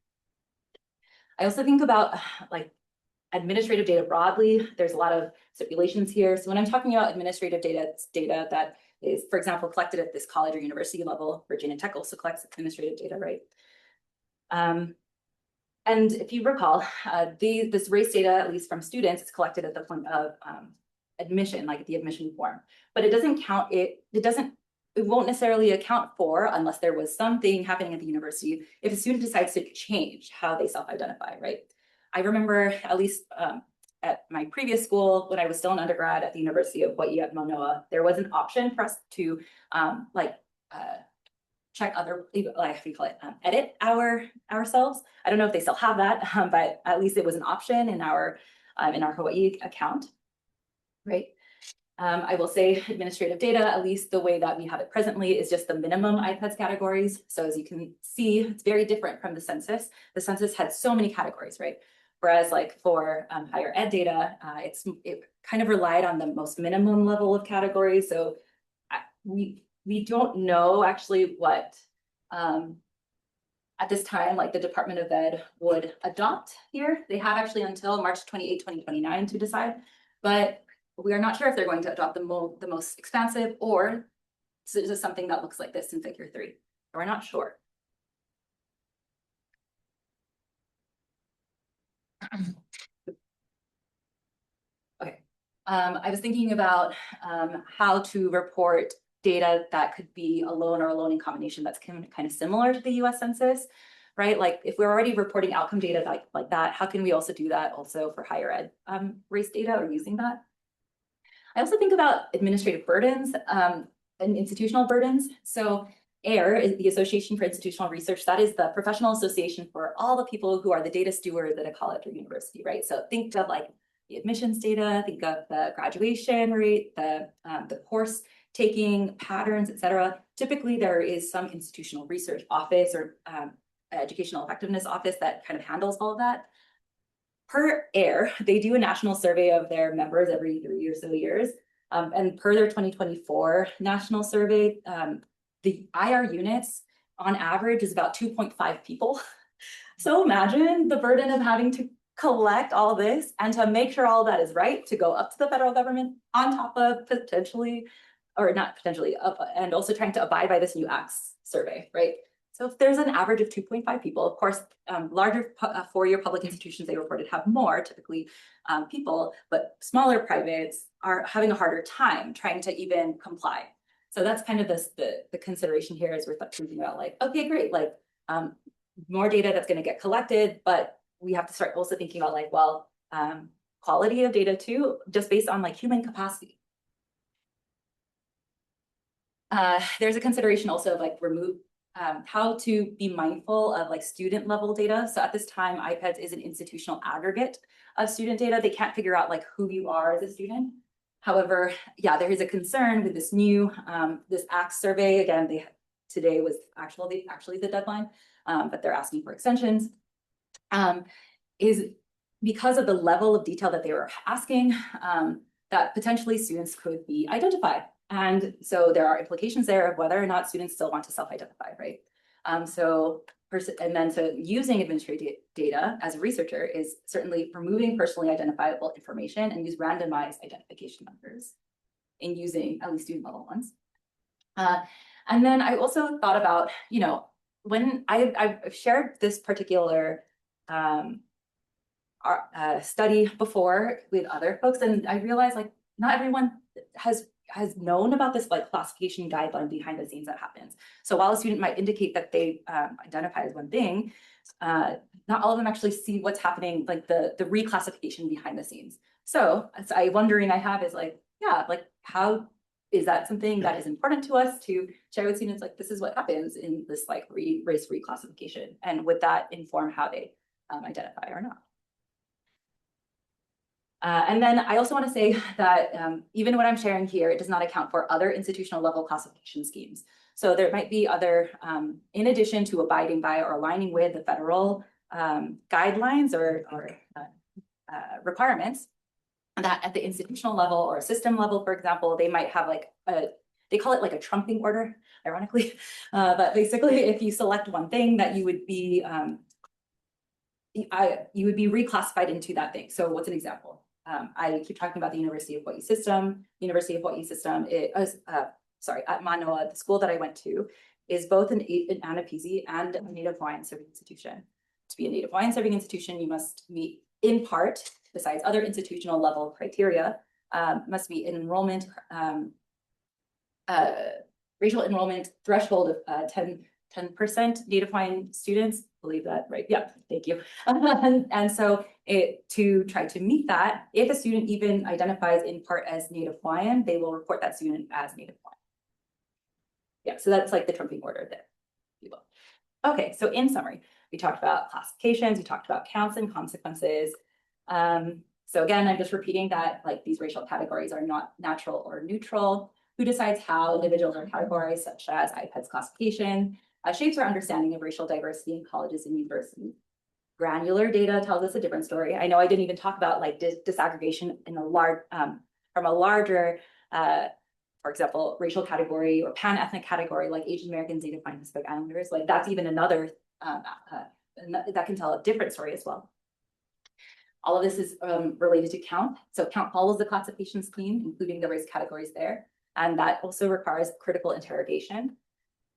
I also think about like administrative data broadly. There's a lot of stipulations here. So when I'm talking about administrative data, it's data that is, for example, collected at this college or university level. Virginia Tech also collects administrative data, right? And if you recall, this race data, at least from students, is collected at the point of admission, like the admission form. But it doesn't count it won't necessarily account for, unless there was something happening at the university, if a student decides to change how they self-identify, right? I remember, at least at my previous school, when I was still an undergrad at the University of Hawaii at Manoa, there was an option for us to check other, like, how do you call it, edit ourselves. I don't know if they still have that, but at least it was an option in our Hawaii account, right? I will say administrative data, at least the way that we have it presently, is just the minimum IPEDS categories. So as you can see, it's very different from the census. The census had so many categories, right? Whereas like for higher ed data, it kind of relied on the most minimum level of categories. So we don't know actually what at this time, like the Department of Ed would adopt here. They have actually until March 28, 2029 to decide, but we are not sure if they're going to adopt the most expansive, or is this something that looks like this in figure 3. We're not sure. Okay, I was thinking about how to report data that could be alone or alone in combination that's kind of similar to the US Census, right? Like if we're already reporting outcome data like that, how can we also do that also for higher ed race data or using that? I also think about administrative burdens and institutional burdens. So AIR is the Association for Institutional Research. That is the professional association for all the people who are the data stewards at a college or university, right? So think of like the admissions data, think of the graduation rate, the course taking patterns, et cetera. Typically, there is some institutional research office or educational effectiveness office that kind of handles all of that. Per AIR, they do a national survey of their members every 3 or so years. And per their 2024 national survey, the IR units on average is about 2.5 people. So imagine the burden of having to collect all this and to make sure all that is right, to go up to the federal government on top of potentially, or not potentially, and also trying to abide by this new ACTS survey, right? So if there's an average of 2.5 people, of course, larger four-year public institutions they reported have more, typically people, but smaller privates are having a harder time trying to even comply. So that's kind of the consideration here as we're thinking about like, okay, great, like more data that's going to get collected, but we have to start also thinking about like, well, quality of data too, just based on like human capacity. There's a consideration also of like how to be mindful of like student level data. So at this time, IPEDS is an institutional aggregate of student data. They can't figure out like who you are as a student. However, yeah, there is a concern with this new, this ACTS survey. Again, today was actually the deadline, but they're asking for extensions. Is because of the level of detail that they were asking, that potentially students could be identified. And so there are implications there of whether or not students still want to self-identify, right? So using administrative data as a researcher is certainly removing personally identifiable information and use randomized identification numbers in using at least student level ones. And then I also thought about, when I've shared this particular study before with other folks, and I realized like not everyone has known about this like classification guideline behind the scenes that happens. So while a student might indicate that they identify as one thing, not all of them actually see what's happening, like the reclassification behind the scenes. So a wondering I have is like, yeah, like how is that something that is important to us to share with students? Like, this is what happens in this like race reclassification, and would that inform how they identify or not? And then I also want to say that even what I'm sharing here, it does not account for other institutional level classification schemes. So there might be other, in addition to abiding by or aligning with the federal guidelines or requirements, that at the institutional level or system level, for example, they might have like they call it like a trumping order, ironically. But basically, if you select one thing, that you would be reclassified into that thing. So what's an example? I keep talking about the University of Hawaii system. University of Hawaii system, at Manoa, the school that I went to, is both an Anapisi and a Native Hawaiian serving institution. To be a Native Hawaiian serving institution, you must meet, in part, besides other institutional level criteria, must be an enrollment, racial enrollment threshold of 10% Native Hawaiian students. Believe that, right? Yeah, thank you. And so to try to meet that, if a student even identifies in part as Native Hawaiian, they will report that student as Native Hawaiian. Yeah, so that's like the trumping order there, if you will. Okay, so in summary, we talked about classifications, we talked about counts and consequences. So again, I'm just repeating that like these racial categories are not natural or neutral. Who decides how individuals are categorized, such as IPED's classification, shapes our understanding of racial diversity in colleges and universities. Granular data tells us a different story. I know I didn't even talk about like disaggregation in a large, from a larger, for example, racial category or pan-ethnic category, like Asian Americans, Native Hawaiian, Pacific Islanders. Like that's even another, that can tell a different story as well. All of this is related to count. So count follows the classification scheme, including the race categories there. And that also requires critical interrogation.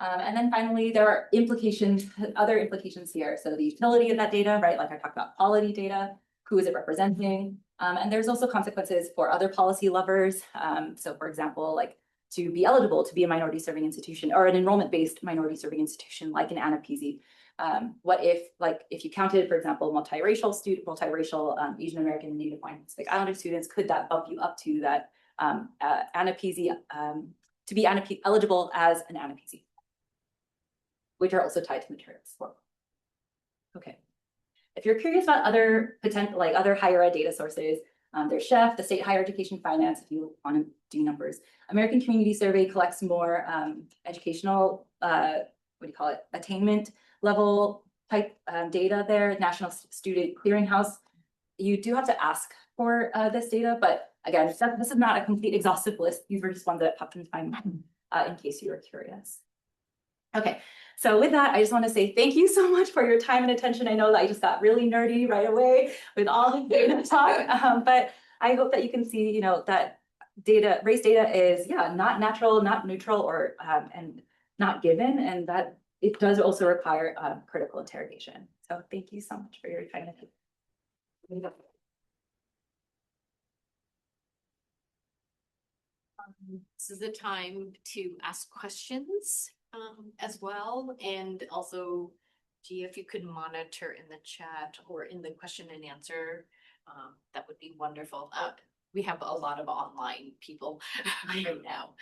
And then finally, there are implications, other implications here. So the utility of that data, right? Like I talked about quality data, who is it representing? And there's also consequences for other policy levers. So for example, like to be eligible to be a minority serving institution or an enrollment-based minority serving institution like an Anapisi. What if, like, if you counted, for example, multiracial Asian American and Native Hawaiian Pacific Islander students, could that bump you up to that Anapisi, to be eligible as an Anapisi, which are also tied to materials. Okay. If you're curious about other potential, like other higher ed data sources, there's Chef, the State Higher Education Finance, if you want to do numbers. American Community Survey collects more educational, attainment level type data there. National Student Clearinghouse. You do have to ask for this data, but again, this is not a complete exhaustive list. These were just ones that popped into my mind in case you were curious. Okay, so with that, I just want to say thank you so much for your time and attention. I know that I just got really nerdy right away with all the data talk, but I hope that you can see, you know, that race data is, yeah, not natural, not neutral, or and not given, and that it does also require critical interrogation. So thank you so much for your time. This is the time to ask questions as well, and also, Gia, if you could monitor in the chat or in the question and answer, that would be wonderful. We have a lot of online people right now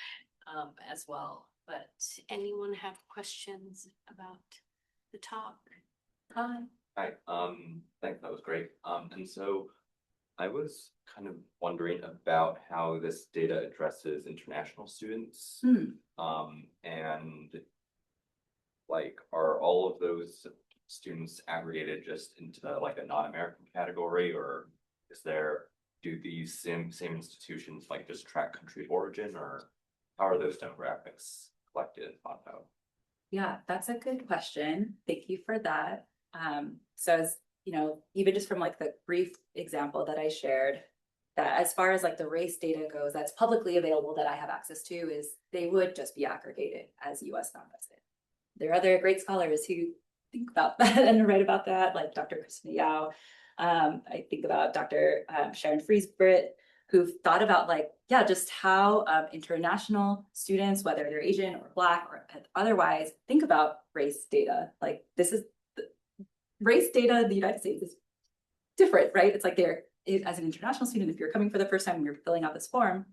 as well, but anyone have questions about the talk? Hi, thanks, that was great. And so I was kind of wondering about how this data addresses international students. And like, are all of those students aggregated just into like a non-American category, or do these same institutions like just track country of origin, or how are those demographics collected on how? Yeah, that's a good question. Thank you for that. So as you know, even just from like the brief example that I shared, that as far as like the race data goes, that's publicly available that I have access to, is they would just be aggregated as US non-resident. There are other great scholars who think about that and write about that, like Dr. Christina Yao. I think about Dr. Sharon Friese-Britt, who've thought about like, yeah, just how international students, whether they're Asian or Black or otherwise, think about race data. Like this is race data in the United States is different, right? It's like as an international student, if you're coming for the first time and you're filling out this form,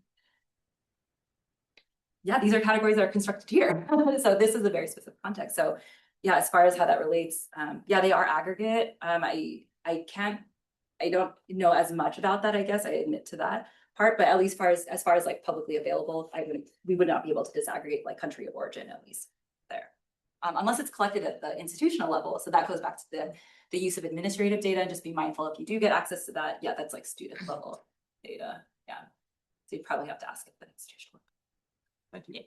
yeah, these are categories that are constructed here. So this is a very specific context. So yeah, as far as how that relates, yeah, they are aggregate. I don't know as much about that, I guess. I admit to that part, but at least as far as like publicly available, we would not be able to disaggregate like country of origin, at least there. Unless it's collected at the institutional level. So that goes back to the use of administrative data, and just be mindful if you do get access to that. Yeah, that's like student level data. Yeah. So you probably have to ask at the institutional. Thank you.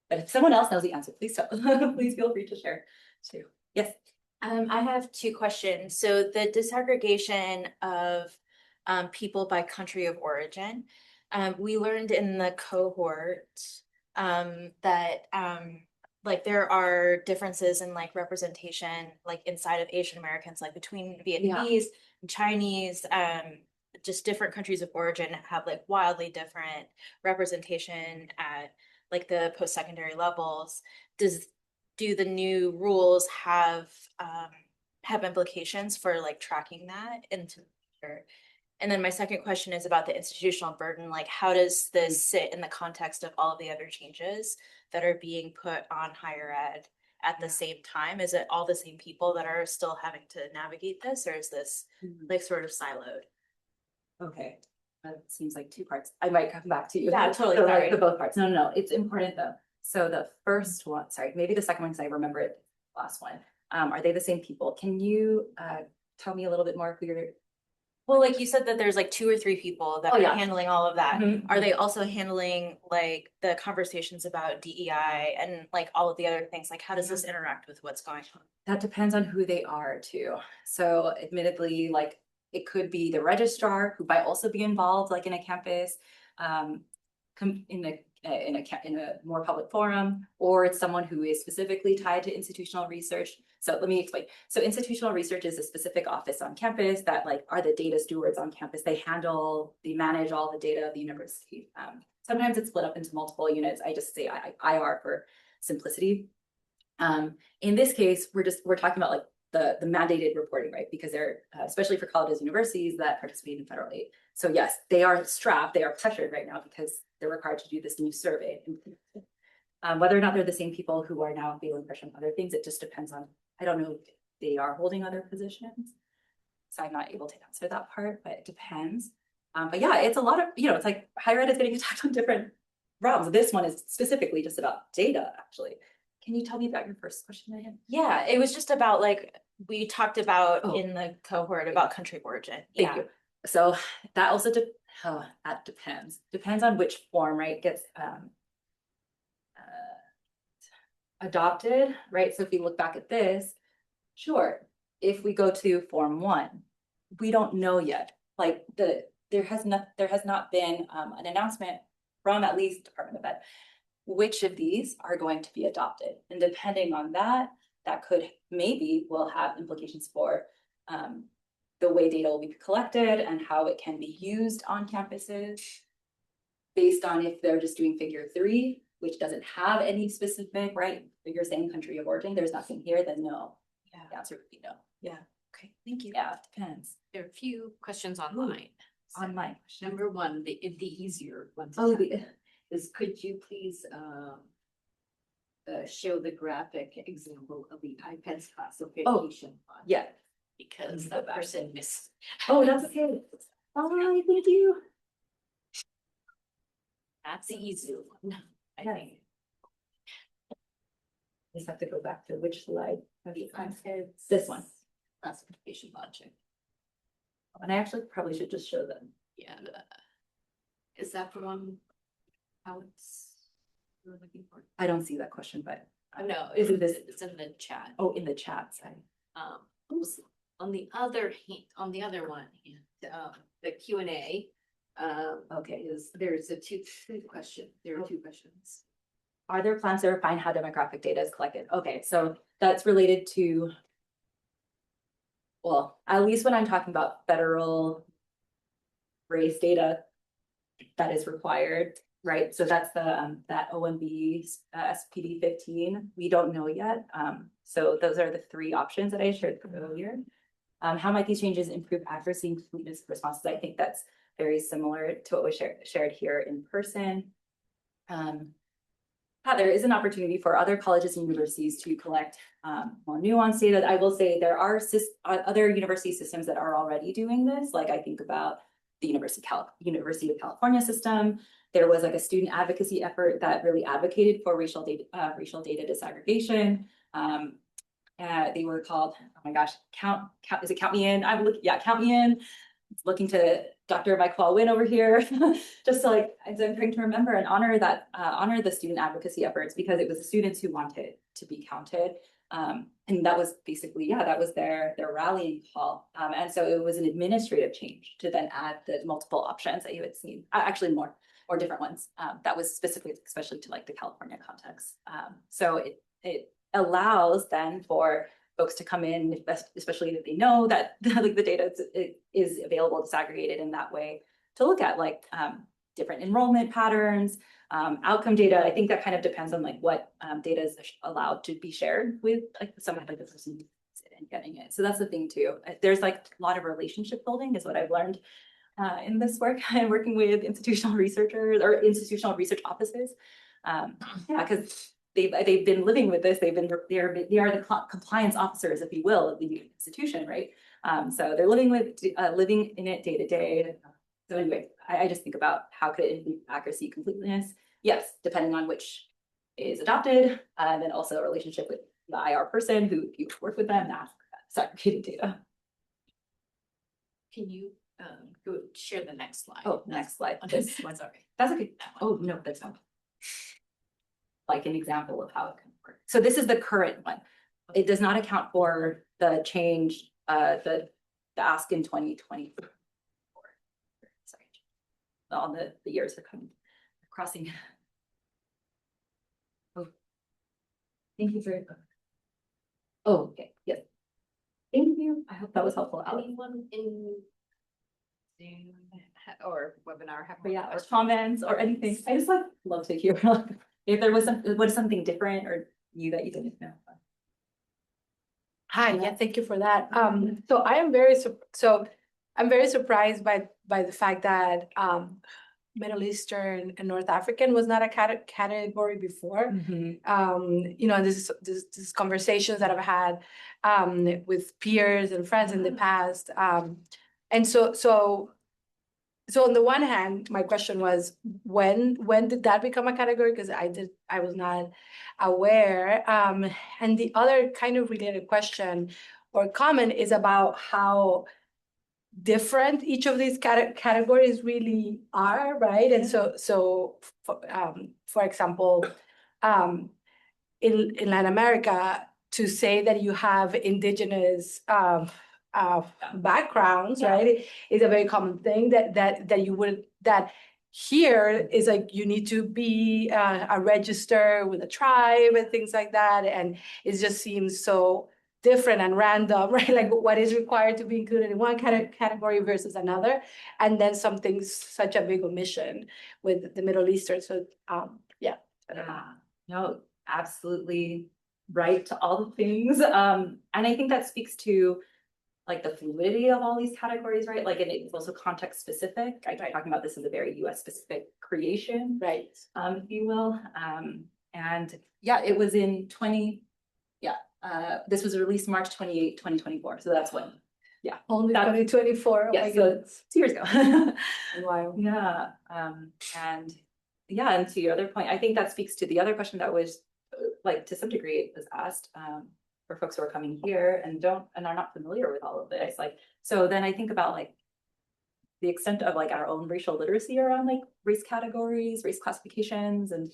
But if someone else knows the answer, please tell, please feel free to share too. Yes. I have two questions. So the disaggregation of people by country of origin. We learned in the cohort that like there are differences in like representation like inside of Asian Americans, like between Vietnamese and Chinese, just different countries of origin have like wildly different representation at like the post-secondary levels. Do the new rules have implications for like tracking that into? And then my second question is about the institutional burden. Like, how does this sit in the context of all of the other changes that are being put on higher ed at the same time? Is it all the same people that are still having to navigate this, or is this like sort of siloed? Okay, that seems like two parts. I might come back to you. Yeah, totally, So, like, sorry. the both parts. No, it's important though. So the first one, sorry, maybe the second one, because I remember it, last one. Are they the same people? Can you tell me a little bit more who you're? Well, like you said that there's like 2 or 3 people that Oh, are yeah. handling all of that. Mhm. Are they also handling like the conversations about DEI and like all of the other things? Like, how does this interact with what's going on? That depends on who they are too. So admittedly, like it could be the registrar who might also be involved, like in a campus, in a more public forum, or it's someone who is specifically tied to institutional research. So let me explain. So institutional research is a specific office on campus that like are the data stewards on campus. They manage all the data of the university. Sometimes it's split up into multiple units. I just say IR for simplicity. In this case, we're talking about like the mandated reporting, right? Because they're especially for colleges, universities that participate in federal aid. So yes, they are strapped, they are pressured right now because they're required to do this new survey. Whether or not they're the same people who are now feeling pressure on other things, it just depends on, I don't know if they are holding other positions. So I'm not able to answer that part, but it depends. But yeah, it's a lot of, it's like higher ed is getting attacked on different realms. This one is specifically just about data, actually. Can you tell me about your first question, Megan? Yeah, it was just about like, we talked about Oh. in the cohort about country of origin. Thank you. So that also that depends. Depends on which form, right, gets adopted, right? So if we look back at this, sure, if we go to Form 1, we don't know yet. Like there has not been an announcement from at least Department of Ed which of these are going to be adopted. And depending on that will have implications for the way data will be collected and how it can be used on campuses based on if they're just doing figure 3, which doesn't have any specific, right? Figure saying country of origin, there's nothing here, then no. Yeah. The answer would be no. Okay, thank you. Yeah, it depends. There are a few questions online. So, Online. Number one, the easier one to Oh, tackle is could you please show the graphic example of the IPEDS classification one? yeah. Because the person missed. Oh, that's okay. Oh, thank you. That's the easier one, I Yeah. think. Just have to go back to which slide. The IPEDS This one. Classification logic. And I actually probably should just show them. Yeah. Is that the one? How you're looking for? I don't see that question, but Oh, no, Isn't this- it's in the chat. oh, in the chat side. Oops, on the other hand, on the other one, the Q&A. Okay. There's a two question, there are 2 questions. Are there plans to refine how demographic data is collected? Okay, so that's related to. Well, at least when I'm talking about federal race data that is required, right? So that's the that OMB SPD 15. We don't know yet. So those are the 3 options that I shared earlier. How might these changes improve accuracy and completeness of responses? I think that's very similar to what was shared here in person. there is an opportunity for other colleges and universities to collect more nuanced data. I will say there are other university systems that are already doing this. Like I think about the University of California system. There was like a student advocacy effort that really advocated for racial data disaggregation. They were called, oh my gosh, is it Count Me In? Count Me In. Looking to Dr. Mike Win over here, just to like, I'm trying to remember and honor that, honor the student advocacy efforts, because it was the students who wanted to be counted. And that was basically, that was their rallying call. And so it was an administrative change to then add the multiple options that you had seen, actually more or different ones. That was specifically, especially to like the California context. So it allows then for folks to come in, especially if they know that like the data is available disaggregated in that way, to look at like different enrollment patterns, outcome data. I think that kind of depends on like what data is allowed to be shared with like someone like the person and getting it. So that's the thing too. There's like a lot of relationship building is what I've learned in this work and working with institutional researchers or institutional research offices. Because they've been living with this. They are the compliance officers, if you will, of the institution, right? So they're living in it day to day. So anyway, I just think about how could it improve accuracy, completeness? Yes, depending on which is adopted, and then also a relationship with the IR person who you work with them and ask that disaggregated data. Can you go share the next slide? Oh, next slide. This one's already. That's okay. Oh no, that's not. Like an example of how it can work. So this is the current one. It does not account for the change, the ask in 2024. Sorry, all the years are crossing. Oh, thank you very much. Oh, okay, yes. Thank you. I hope that was helpful. Anyone in Zoom or webinar have? Or comments or anything. I just like love to hear if there was something different or that you didn't know. Hi, thank you for that. So I am very I'm very surprised by the fact that Middle Eastern and North African was not a category before. This is conversations that I've had with peers and friends in the past. And so on the one hand, my question was, when did that become a category? Because I was not aware. And the other kind of related question or comment is about how different each of these categories really are, right? And so for example, in Latin America, to say that you have indigenous backgrounds, right, is a very common thing that here is like you need to be a register with a tribe and things like that, and it just seems so different and random, right? Like what is required to be included in one category versus another, and then something such a big omission with the Middle Eastern. So no, absolutely right to all the things, and I think that speaks to like the fluidity of all these categories, right? Like, and it's also context specific. I'm talking about this as a very US specific creation, right? If you will. And yeah, it was in this was released March 28, 2024. So that's when, Only 2024. Oh my so goodness. 2 years ago. Wow. Yeah. And to your other point, I think that speaks to the other question that was like to some degree it was asked for folks who are coming here and are not familiar with all of this. Like, so then I think about like the extent of like our own racial literacy around like race categories, race classifications, and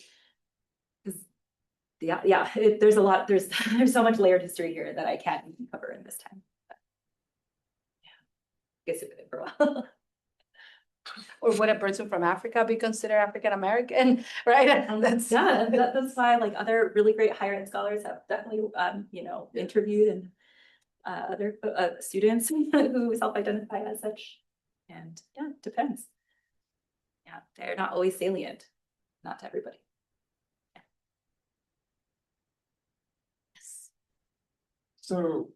there's a lot, there's so much layered history here that I can't even cover in this time. But, I guess it for a while. Or would a person from Africa be considered African American, right? And that's that's why like other really great higher ed scholars have definitely interviewed and other students who self-identify as such, and it depends. They're not always salient, not to everybody. So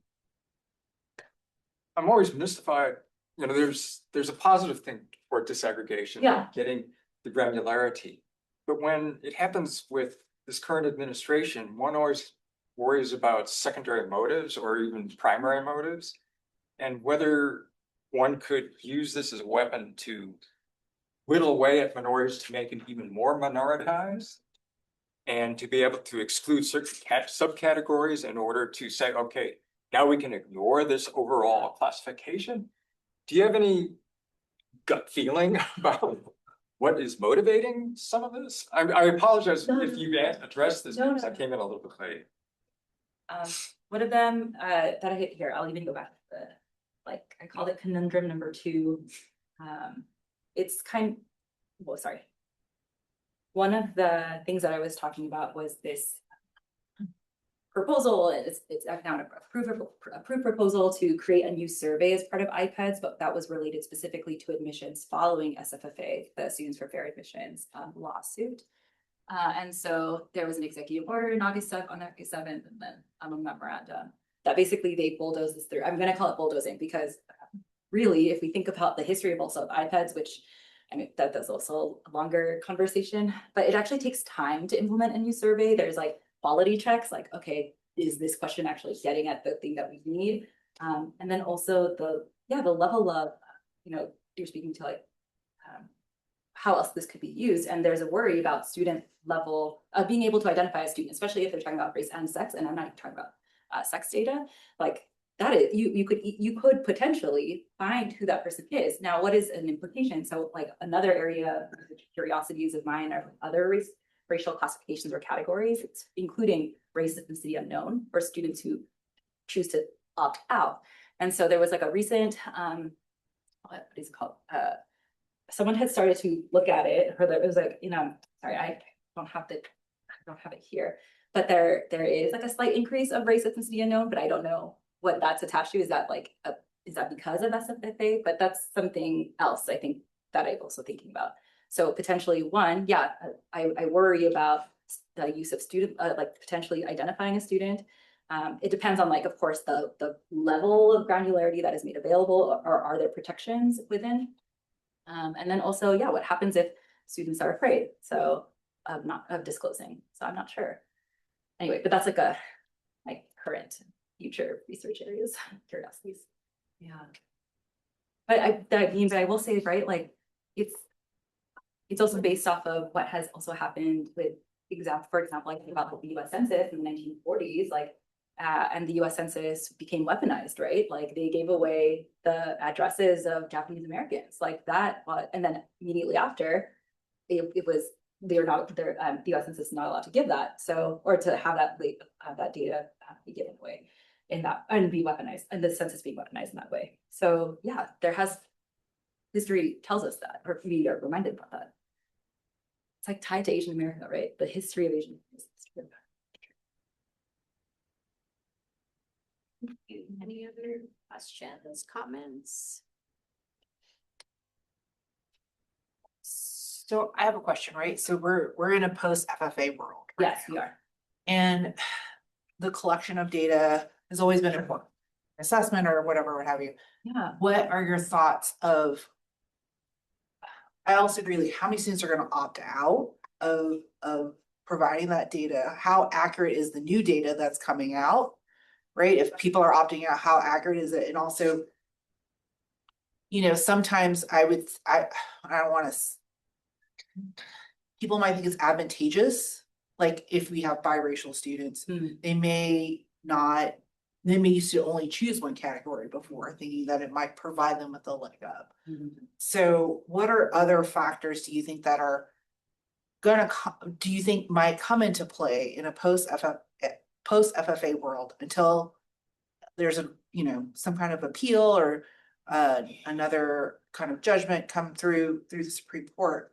I'm always mystified, there's a positive thing for disaggregation, Yeah. getting the granularity. But when it happens with this current administration, one always worries about secondary motives or even primary motives. And whether one could use this as a weapon to whittle away at minorities to make it even more minoritized. And to be able to exclude certain subcategories in order to say, okay, now we can ignore this overall classification. Do you have any gut feeling about what is motivating some of this? I apologize if you addressed this, because I came in a little bit late. One of them that I hit here, I'll even go back to the, like, I called it conundrum number 2. It's well, sorry. One of the things that I was talking about was this proposal. It's now an approved proposal to create a new survey as part of IPEDS, but that was related specifically to admissions following SFFA, the Students for Fair Admissions lawsuit. And so there was an executive order on August 7th, and then a memorandum that basically they bulldoze this through. I'm going to call it bulldozing because really, if we think about the history of also of IPEDS, which I mean, that's also a longer conversation, but it actually takes time to implement a new survey. There's like quality checks, like, okay, is this question actually getting at the thing that we need? And then also the level of, you're speaking to like, how else this could be used. And there's a worry about student level of being able to identify a student, especially if they're talking about race and sex. And I'm not even talking about sex data. Like that is, you could potentially find who that person is. Now, what is an implication? So like another area of curiosities of mine are other racial classifications or categories, it's including race, ethnicity unknown, or students who choose to opt out. And so there was like a recent, what is it called? Someone had started to look at it, or it was like, sorry, I don't have it here, but there is like a slight increase of race, ethnicity unknown, but I don't know what that's attached to. Is that like, is that because of SFFA? But that's something else I think that I'm also thinking about. So potentially one, I worry about the use of student, like potentially identifying a student. It depends on like, of course, the level of granularity that is made available, or are there protections within? And then also, what happens if students are afraid? So of disclosing. So I'm not sure. Anyway, but that's like my current future research areas, curiosities. Yeah. But I will say, right, like it's also based off of what has also happened with for example, I think about the US Census in the 1940s, like, and the US Census became weaponized, right? Like they gave away the addresses of Japanese Americans, like that, and then immediately after, it was the US Census is not allowed to give that, so, or to have that data be given away in that and be weaponized, and the census being weaponized in that way. So history tells us that, or we are reminded about that. It's like tied to Asian America, right? The history of Asian America. Any other questions, comments? So I have a question, right? So we're in a post FFA world. Yes, we are. And the collection of data has always been important. Assessment or whatever, what have you. Yeah. What are your thoughts of, I also agree, like how many students are going to opt out of providing that data? How accurate is the new data that's coming out, right? If people are opting out, how accurate is it? And also, sometimes I don't want to, people might think it's advantageous. Like if we have biracial students, they may used to only choose one category before, thinking that it might provide them with a leg up. So what are other factors do you think that are do you think might come into play in a post FFA world until there's some kind of appeal or another kind of judgment come through the Supreme Court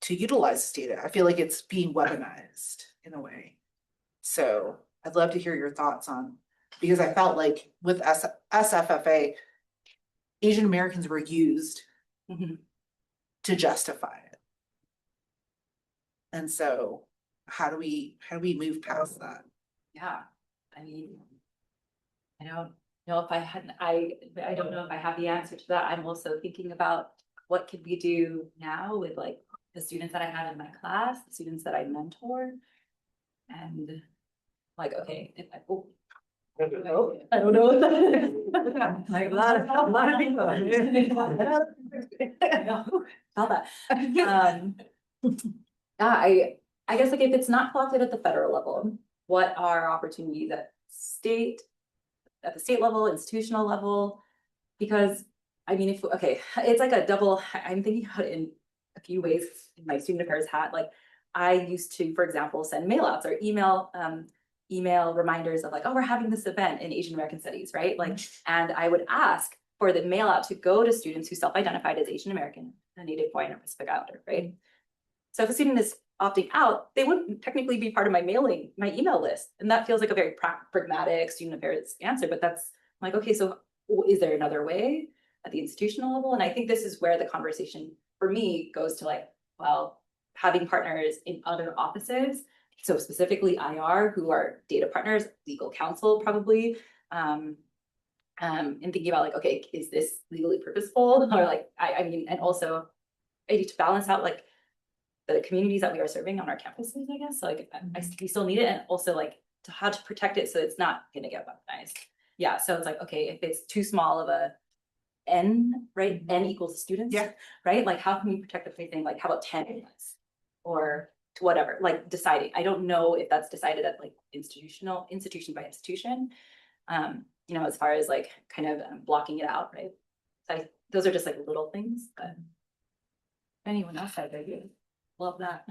to utilize this data? I feel like it's being weaponized in a way. So I'd love to hear your thoughts on, because I felt like with SFFA, Asian Americans were used to justify it. And so how do we move past that? Yeah. I mean, I don't know if I don't know if I have the answer to that. I'm also thinking about what could we do now with like the students that I have in my class, the students that I mentor. And like, okay, if I, oh. I don't know. I don't know. Like a lot of people. All that. I guess like if it's not collected at the federal level, what are opportunities at the state level, institutional level? Because I mean, if, okay, it's like a double, I'm thinking about it in a few ways in my student affairs hat. Like I used to, for example, send mail outs or email reminders of like, oh, we're having this event in Asian American studies, right? Like, and I would ask for the mail out to go to students who self-identified as Asian American, a Native Hawaiian, or Pacific Islander, right? So if a student is opting out, they wouldn't technically be part of my email list. And that feels like a very pragmatic student affairs answer, but that's like, okay, so is there another way at the institutional level? And I think this is where the conversation for me goes to like, well, having partners in other offices, so specifically IR, who are data partners, legal counsel probably, and thinking about like, okay, is this legally purposeful? Or like, I mean, and also I need to balance out like the communities that we are serving on our campuses, I guess. So like we still need it, and also like to how to protect it so it's not gonna get weaponized. Yeah, so it's like, okay, if it's too small of a N, right? N equals students, Yeah. right? Like how can we protect everything? Like how about 10 or whatever, like deciding. I don't know if that's decided at like institution by institution, you know, as far as like kind of blocking it out, right? So those are just like little things, but anyone else had ideas? Love that.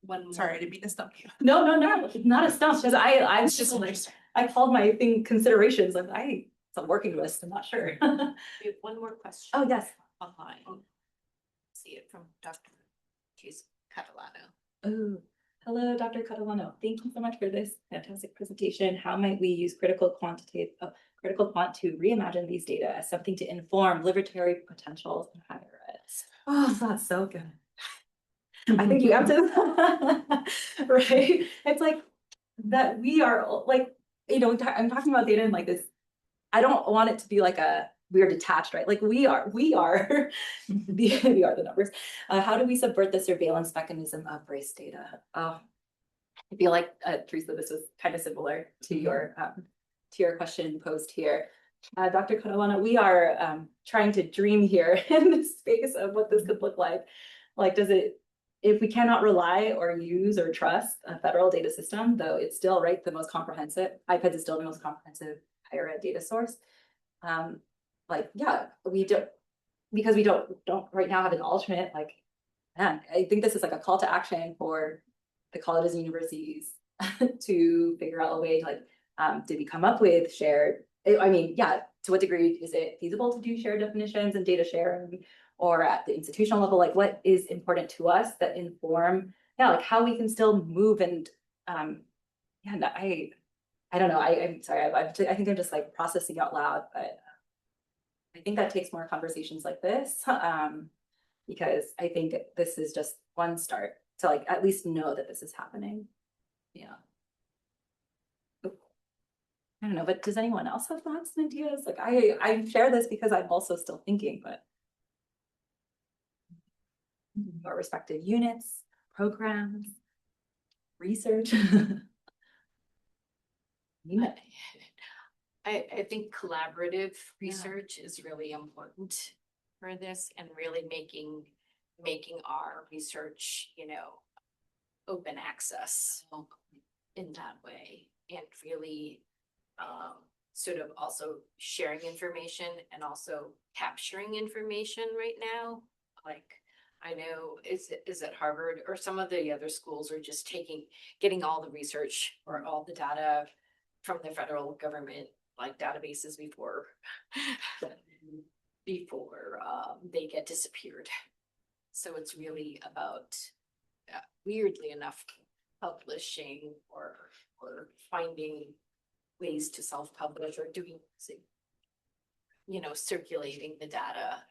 One more. Sorry, I didn't mean to stump you. No, it's not a stump, because I was just nice. I called my thing considerations, like it's a working list, I'm not sure. We have one more question. Oh, yes. Online. See it from Dr. Keys Catalano. Oh, hello, Dr. Catalano. Thank you so much for this fantastic presentation. How might we use critical quant to reimagine these data as something to inform liberatory potentials in higher ed? Oh, that's so good. I think you answered that. Right? It's like that we are like, you know, I'm talking about data in like this. I don't want it to be like we're detached, right? Like we are we are the numbers. How do we subvert the surveillance mechanism of race data? Oh, I feel like Teresa, this was kind of similar to your question posed here. Dr. Catalano, we are trying to dream here in the space of what this could look like. Like, if we cannot rely or use or trust a federal data system, though it's still the most comprehensive, IPEDS is still the most comprehensive higher ed data source. Like, yeah, we don't, because we don't right now have an alternate, like, man, I think this is like a call to action for the colleges and universities to figure out a way to like, did we come up with shared, I mean, yeah, to what degree is it feasible to do shared definitions and data sharing, or at the institutional level, like what is important to us that inform, yeah, like how we can still move and, yeah, I don't know, I'm sorry, I think I'm just like processing out loud, but I think that takes more conversations like this, because I think this is just one start to like at least know that this is happening. Yeah. I don't know, but does anyone else have thoughts and ideas? Like I share this because I'm also still thinking, but our respective units, programs, research. Yeah. I think collaborative research is really important for this, and really making our research, you know, open access in that way, and really sort of also sharing information and also capturing information right now. Like, I know is it Harvard or some of the other schools are just getting all the research or all the data from the federal government, like databases before they get disappeared. So it's really about, weirdly enough, publishing or finding ways to self-publish or doing, you know, circulating the data.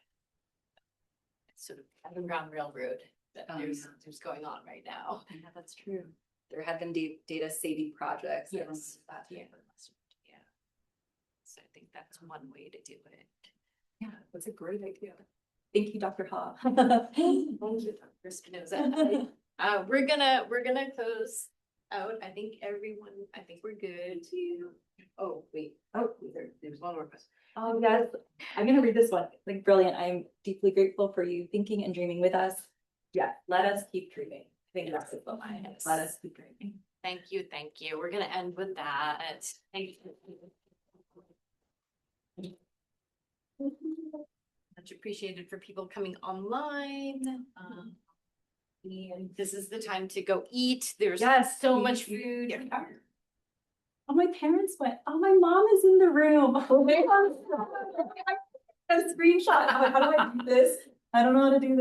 It's sort of underground railroad that there's going on right now. Yeah, that's true. There have been data saving projects. Yes. Yeah. So I think that's one way to do it. Yeah, that's a great idea. Thank you, Dr. Ha. Thank you, Dr. Espinoza. We're gonna close out. I think we're good to, oh, wait, there's one more question. Oh, yes. I'm gonna read this one. Like, brilliant. I'm deeply grateful for you thinking and dreaming with us. Yeah, let us keep dreaming. I think that's the line. Yes. Let us keep dreaming. Thank you, thank you. We're gonna end with that. Thank you. Much appreciated for people coming online. And this is the time to go eat. There's Yes, so please, much please. food. Oh, my parents went. Oh, my mom is in the room. Oh, my God. A screenshot. How do I do this? I don't know how to do this.